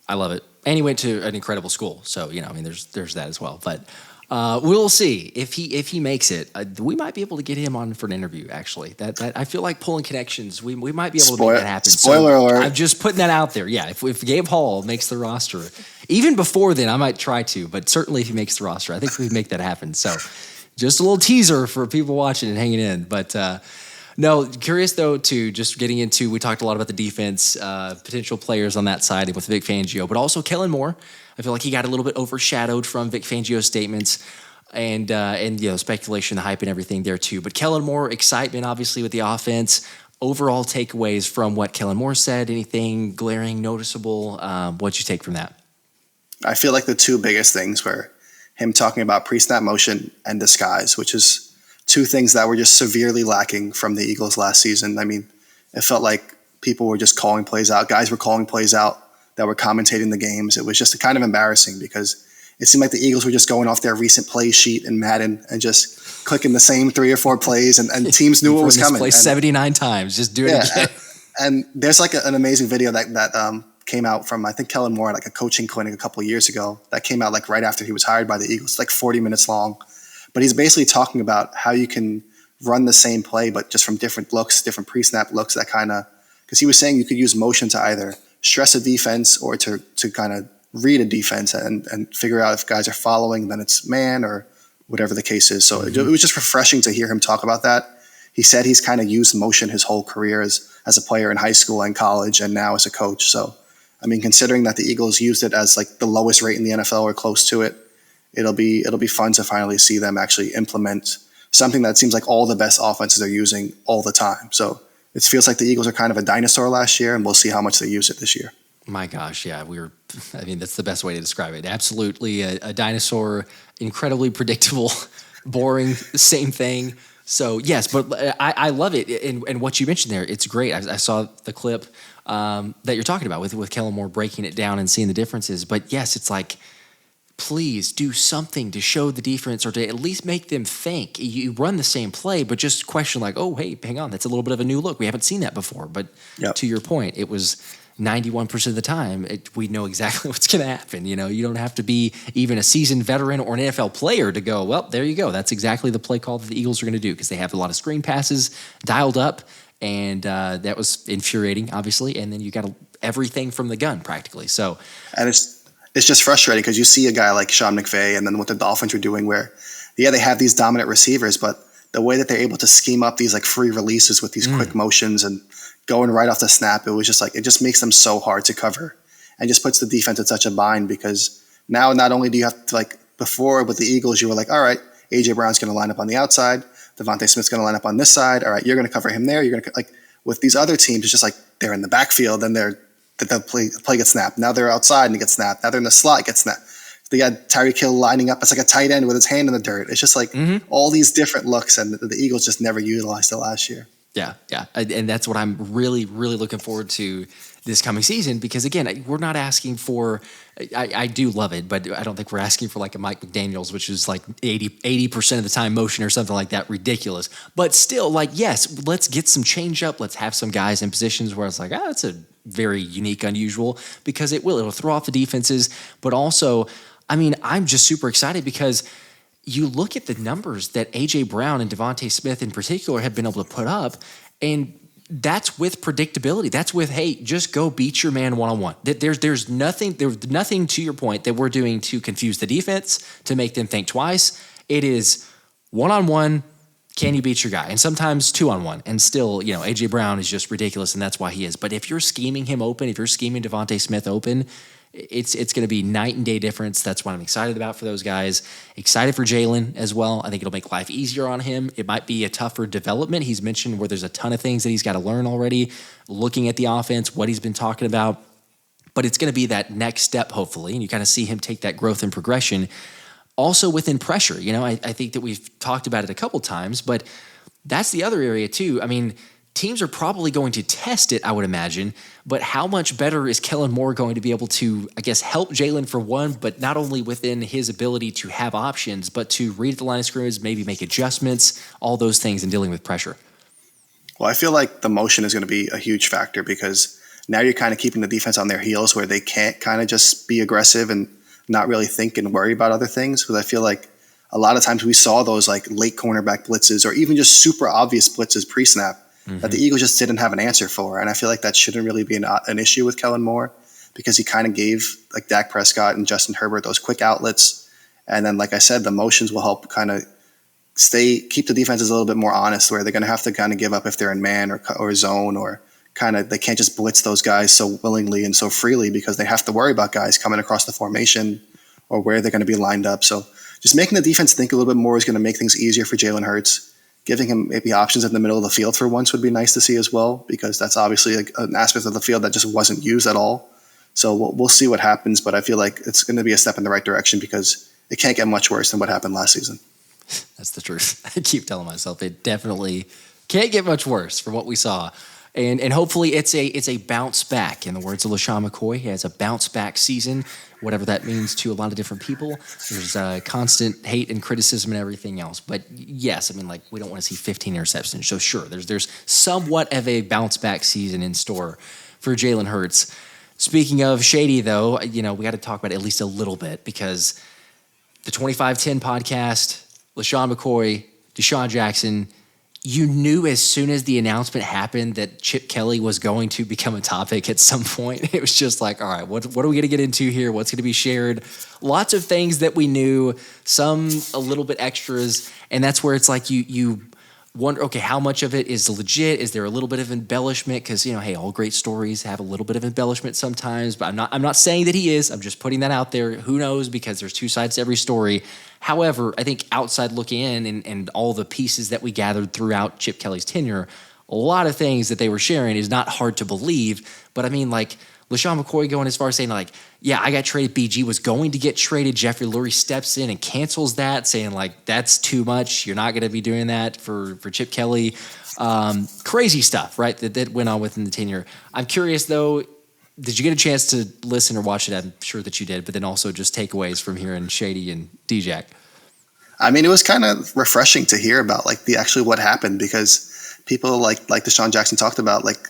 I love it. And he went to an incredible school. So, there's that as well. But we'll see if he makes it. We might be able to get him on for an interview. Actually, that I feel like pulling connections. We might be able to make that happen. Spoiler alert! I'm just putting that out there. Yeah, if Gabe Hall makes the roster, even before then, I might try to. But certainly, if he makes the roster, I think we can make that happen. So, just a little teaser for people watching and hanging in. But no, curious though to just getting into. We talked a lot about the defense, potential players on that side with Vic Fangio, but also Kellen Moore. I feel like he got a little bit overshadowed from Vic Fangio's statements and speculation, the hype and everything there too. But Kellen Moore, excitement obviously with the offense. Overall takeaways from what Kellen Moore said, anything glaring, noticeable? What'd you take from that? I feel like the 2 biggest things were him talking about pre-snap motion and disguise, which is 2 things that were just severely lacking from the Eagles last season. I mean, it felt like people were just calling plays out. Guys were calling plays out that were commentating the games. It was just kind of embarrassing because it seemed like the Eagles were just going off their recent play sheet in Madden and just clicking the same 3 or 4 plays, and teams knew what was coming. Play 79 times, just do it again. And there's like an amazing video that came out from, I think, Kellen Moore, like a coaching clinic a couple of years ago, that came out like right after he was hired by the Eagles. It's like 40 minutes long. But he's basically talking about how you can run the same play, but just from different looks, different pre-snap looks, that kind of, because he was saying you could use motion to either stress a defense or to kind of read a defense and figure out if guys are following, then it's man or whatever the case is. So it was just refreshing to hear him talk about that. He said he's kind of used motion his whole career as a player in high school and college and now as a coach. So, I mean, considering that the Eagles used it as like the lowest rate in the NFL or close to it, it'll be fun to finally see them actually implement something that seems like all the best offenses are using all the time. So it feels like the Eagles are kind of a dinosaur last year, and we'll see how much they use it this year. My gosh, yeah, that's the best way to describe it. Absolutely a dinosaur, incredibly predictable, boring, same thing. So yes, but I love it. And what you mentioned there, it's great. I saw the clip that you're talking about with Kellen Moore breaking it down and seeing the differences. But yes, it's like, please do something to show the defense or to at least make them think. You run the same play, but just question like, oh, hey, hang on, that's a little bit of a new look. We haven't seen that before. But to your point, it was 91% of the time, we know exactly what's going to happen. You know, you don't have to be even a seasoned veteran or an NFL player to go, well, there you go. That's exactly the play call that the Eagles are going to do because they have a lot of screen passes dialed up, and that was infuriating, obviously. And then you got everything from the gun practically. So, and it's just frustrating because you see a guy like Sean McVay and then what the Dolphins are doing where, they have these dominant receivers, but the way that they're able to scheme up these like free releases with these quick motions and going right off the snap, it was just like, it just makes them so hard to cover and just puts the defense in such a bind because now not only do you have to, like before with the Eagles, you were like, all right, A.J. Brown's going to line up on the outside. DeVonta Smith's going to line up on this side. All right, you're going to cover him there. You're going to, like, with these other teams, it's just like they're in the backfield and the play gets snapped. Now they're outside and it gets snapped. Now they're in the slot, it gets snapped. They got Tyreek Hill lining up as like a tight end with his hand in the dirt. It's just like all these different looks, and the Eagles just never utilized it last year. Yeah. And that's what I'm really, really looking forward to this coming season because, again, we're not asking for – I do love it, but I don't think we're asking for like a Mike McDaniels, which is like 80% of the time motion or something like that, ridiculous. But still, like, yes, let's get some change up. Let's have some guys in positions where it's like, that's a very unique, unusual because it'll throw off the defenses. But also, I mean, I'm just super excited because – you look at the numbers that A.J. Brown and DeVonta Smith in particular have been able to put up, and that's with predictability. That's with, hey, just go beat your man one-on-one. There's nothing to your point that we're doing to confuse the defense, to make them think twice. It is one-on-one, can you beat your guy? And sometimes 2-on-1. And still, A.J. Brown is just ridiculous, and that's why he is. But if you're scheming him open, if you're scheming DeVonta Smith open, it's going to be night and day difference. That's what I'm excited about for those guys. Excited for Jalen as well. I think it'll make life easier on him. It might be a tougher development. He's mentioned where there's a ton of things that he's got to learn already, looking at the offense, what he's been talking about. But it's going to be that next step, hopefully, and you kind of see him take that growth and progression. Also within pressure, I think that we've talked about it a couple times, but that's the other area too. I mean, teams are probably going to test it, I would imagine, but how much better is Kellen Moore going to be able to, I guess, help Jalen for one, but not only within his ability to have options, but to read the line of scrimmage, maybe make adjustments, all those things in dealing with pressure? Well, I feel like the motion is going to be a huge factor because now you're kind of keeping the defense on their heels where they can't kind of just be aggressive and not really think and worry about other things. Because I feel like a lot of times we saw those like late cornerback blitzes or even just super obvious blitzes pre-snap that the Eagles just didn't have an answer for. And I feel like that shouldn't really be an issue with Kellen Moore because he kind of gave like Dak Prescott and Justin Herbert those quick outlets. And then, like I said, the motions will help kind of keep the defenses a little bit more honest where they're going to have to kind of give up if they're in man or zone or kind of they can't just blitz those guys so willingly and so freely because they have to worry about guys coming across the formation or where they're going to be lined up. So just making the defense think a little bit more is going to make things easier for Jalen Hurts. Giving him maybe options in the middle of the field for once would be nice to see as well, because that's obviously an aspect of the field that just wasn't used at all. So we'll see what happens, but I feel like it's going to be a step in the right direction because it can't get much worse than what happened last season. That's the truth. I keep telling myself it definitely can't get much worse from what we saw And hopefully it's a bounce back. In the words of LaShawn McCoy, he has a bounce back season, whatever that means to a lot of different people. There's constant hate and criticism and everything else. But yes, I mean, like, we don't want to see 15 interceptions. So sure, there's somewhat of a bounce back season in store for Jalen Hurts. Speaking of Shady, though, we got to talk about it at least a little bit, because the 2510 podcast, LaShawn McCoy, Deshaun Jackson, you knew as soon as the announcement happened that Chip Kelly was going to become a topic at some point. It was just like, all right, what are we going to get into here? What's going to be shared? Lots of things that we knew, some a little bit extras, and that's where it's like you wonder, okay, how much of it is legit? Is there a little bit of embellishment? Because, hey, all great stories have a little bit of embellishment sometimes, but I'm not saying that he is. I'm just putting that out there. Who knows? Because there's two sides to every story. However, I think outside looking in and all the pieces that we gathered throughout Chip Kelly's tenure, a lot of things that they were sharing is not hard to believe. But I mean, like, LaShawn McCoy going as far as saying, like, yeah, I got traded. BG was going to get traded. Jeffrey Lurie steps in and cancels that, saying, like, that's too much. You're not going to be doing that for Chip Kelly. Crazy stuff, right, that went on within the tenure. I'm curious, though, did you get a chance to listen or watch it? I'm sure that you did, but then also just takeaways from hearing Shady and DJack. I mean, it was kind of refreshing to hear about, like, actually what happened, because people like Deshaun Jackson talked about, like,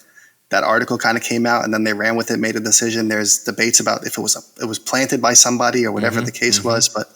that article kind of came out and then they ran with it, made a decision. There's debates about if it was planted by somebody or whatever the case was. But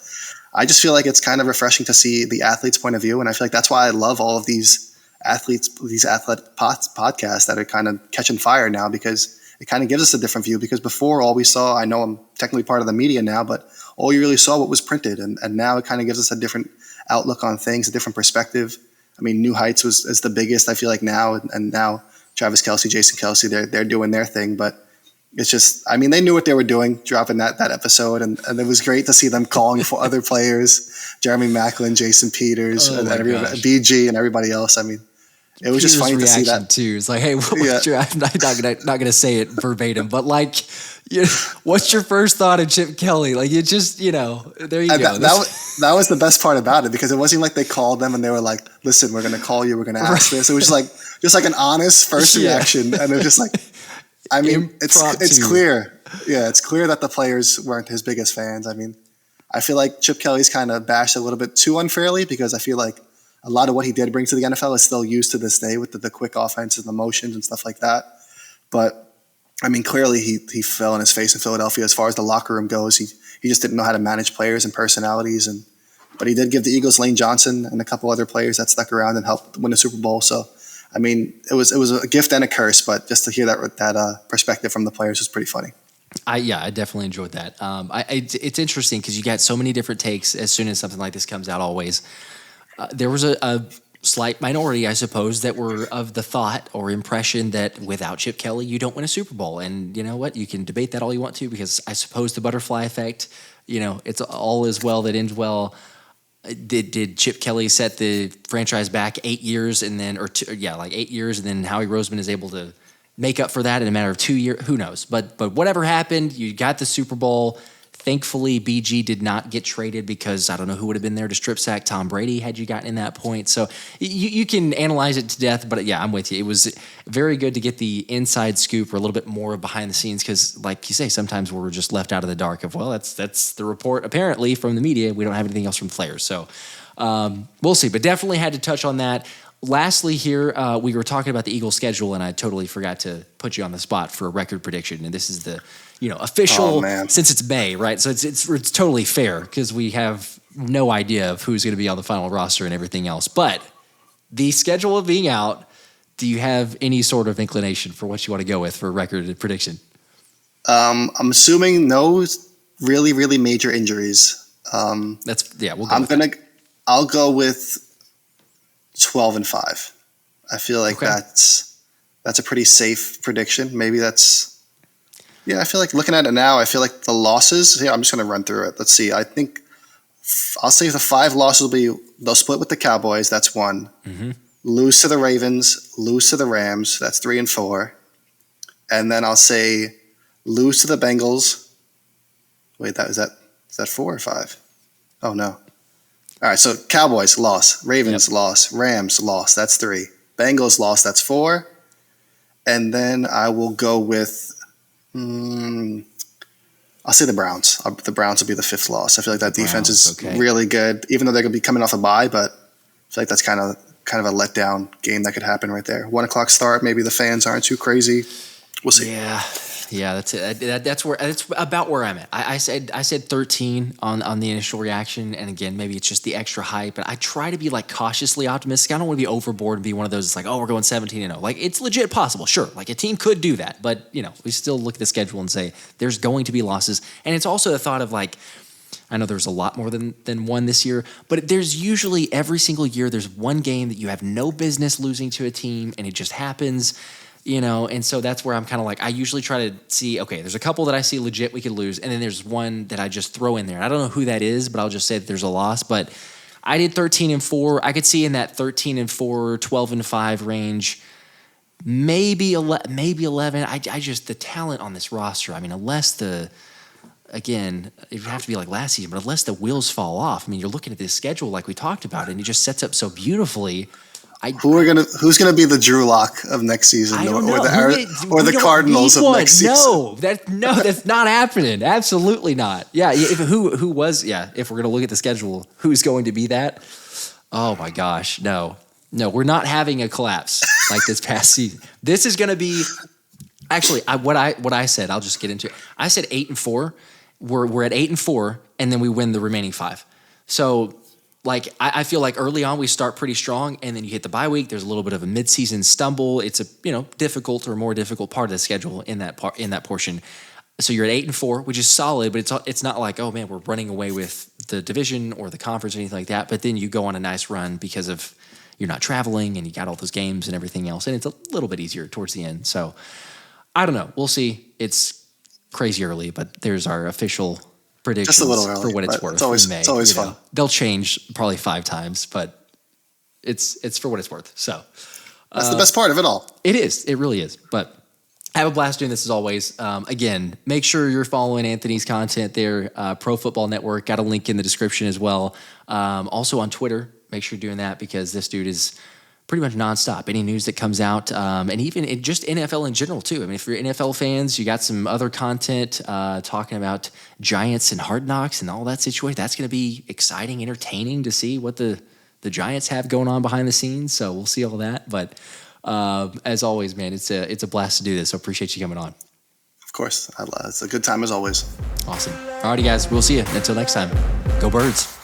I just feel like it's kind of refreshing to see the athlete's point of view. And I feel like that's why I love all of these athlete podcasts that are kind of catching fire now, because it kind of gives us a different view. Because before, all we saw, I know I'm technically part of the media now, but all you really saw what was printed. And now it kind of gives us a different outlook on things, a different perspective. I mean, New Heights is the biggest, I feel like, now. And now Travis Kelce, Jason Kelce, they're doing their thing. But it's just, I mean, they knew what they were doing, dropping that episode. And it was great to see them calling for other players, Jeremy Maclin, Jason Peters, and BG and everybody else. I mean, it was just funny to see that too. It's like, hey, I'm not gonna say it verbatim, but like, what's your first thought of Chip Kelly? Like, you just, there you go. That was the best part about it, because it wasn't like they called them and they were like, listen, we're gonna call you, we're gonna ask this. It was just like an honest first reaction, and it was just like, I mean, it's clear. Yeah, it's clear that the players weren't his biggest fans. I mean, I feel like Chip Kelly's kind of bashed a little bit too unfairly, because I feel like a lot of what he did bring to the NFL is still used to this day with the quick offenses, the motions and stuff like that. But I mean, clearly he fell on his face in Philadelphia as far as the locker room goes. He just didn't know how to manage players and personalities. But he did give the Eagles Lane Johnson and a couple other players that stuck around and helped win the Super Bowl. So, I mean, it was a gift and a curse. But just to hear that perspective from the players was pretty funny. I definitely enjoyed that. It's interesting because you got so many different takes as soon as something like this comes out. Always. There was a slight minority, I suppose, that were of the thought or impression that without Chip Kelly, you don't win a Super Bowl. And you know what? You can debate that all you want to, because I suppose the butterfly effect, it's all is well that ends well. Did Chip Kelly set the franchise back 8 years and then, 8 years, and then Howie Roseman is able to make up for that in a matter of 2 years? Who knows? But whatever happened, you got the Super Bowl. Thankfully, BG did not get traded, because I don't know who would have been there to strip sack Tom Brady had you gotten in that point. So you can analyze it to death, but yeah, I'm with you. It was very good to get the inside scoop or a little bit more behind the scenes, because like you say, sometimes we're just left out of the dark of, well, that's the report apparently from the media. We don't have anything else from players. So we'll see, but definitely had to touch on that. Lastly here, we were talking about the Eagles schedule, and I totally forgot to put you on the spot for a record prediction. And this is the official, since it's May, right? So it's totally fair, because we have no idea of who's going to be on the final roster and everything else. But the schedule of being out, do you have any sort of inclination for what you want to go with for a record prediction? I'm assuming no really, really major injuries. We'll go. I'll go with 12-5. I feel like that's a pretty safe prediction. Maybe I feel like looking at it now, I feel like the losses, I'm just going to run through it. Let's see. I think I'll say the 5 losses they'll split with the Cowboys. That's 1. Mm-hmm. Lose to the Ravens, lose to the Rams. That's 3 and 4. And then I'll say lose to the Bengals. Wait, is that 4 or 5? Oh, no. All right, so Cowboys loss, Ravens loss, Rams loss. That's 3. Bengals loss. That's 4. And then I will go with, I'll say the Browns. The Browns will be the 5th loss. I feel like that defense is really good, even though they're going to be coming off a bye, but I feel like that's kind of a letdown game that could happen right there. 1 o'clock start. Maybe the fans aren't too crazy. We'll see. Yeah, that's it. That's about where I'm at. I said 13 on the initial reaction, and again, maybe it's just the extra hype. But I try to be like cautiously optimistic. I don't want to be overboard and be one of those. It's like, oh, we're going 17-0. Like it's legit possible, sure. Like a team could do that, but we still look at the schedule and say there's going to be losses. And it's also the thought of like, I know there's a lot more than one this year, but there's usually every single year there's one game that you have no business losing to a team, and it just happens. And so that's where I'm kind of like, I usually try to see, okay, there's a couple that I see legit we could lose, and then there's one that I just throw in there. I don't know who that is, but I'll just say that there's a loss. But I did 13-4. I could see in that 13-4, 12-5 range, maybe 11. I just, the talent on this roster, I mean, again, it would have to be like last season, but unless the wheels fall off, I mean, you're looking at this schedule like we talked about, and it just sets up so beautifully. Who's gonna be the Drew Lock of next season, or the Cardinals of next season? That's not happening. Absolutely not. Yeah, if we're gonna look at the schedule, who's going to be that? Oh my gosh, no, we're not having a collapse like this past season. This is gonna be actually what I said. I'll just get into it. I said 8-4. We're at 8-4, and then we win the remaining 5. So. Like I feel like early on we start pretty strong, and then you hit the bye week. There's a little bit of a midseason stumble. It's a difficult or more difficult part of the schedule in that portion. So you're at 8-4, which is solid, but it's not like, oh man, we're running away with the division or the conference or anything like that. But then you go on a nice run because of you're not traveling and you got all those games and everything else, and it's a little bit easier towards the end. So I don't know. We'll see. It's crazy early, but there's our official predictions just a little early, for what it's worth. It's always fun. They'll change probably 5 times, but it's for what it's worth. So that's the best part of it all. It is. It really is. But have a blast doing this as always. Again, make sure you're following Anthony's content there. Pro Football Network, got a link in the description as well. Also on Twitter, make sure you're doing that because this dude is pretty much nonstop. Any news that comes out, and even just NFL in general too. I mean, if you're NFL fans, you got some other content talking about Giants and Hard Knocks and all that situation. That's going to be exciting, entertaining to see what the Giants have going on behind the scenes. So we'll see all that. But as always, man, it's a blast to do this. So appreciate you coming on. Of course, it's a good time as always. Awesome. Alrighty, guys, we'll see you. Until next time, go Birds.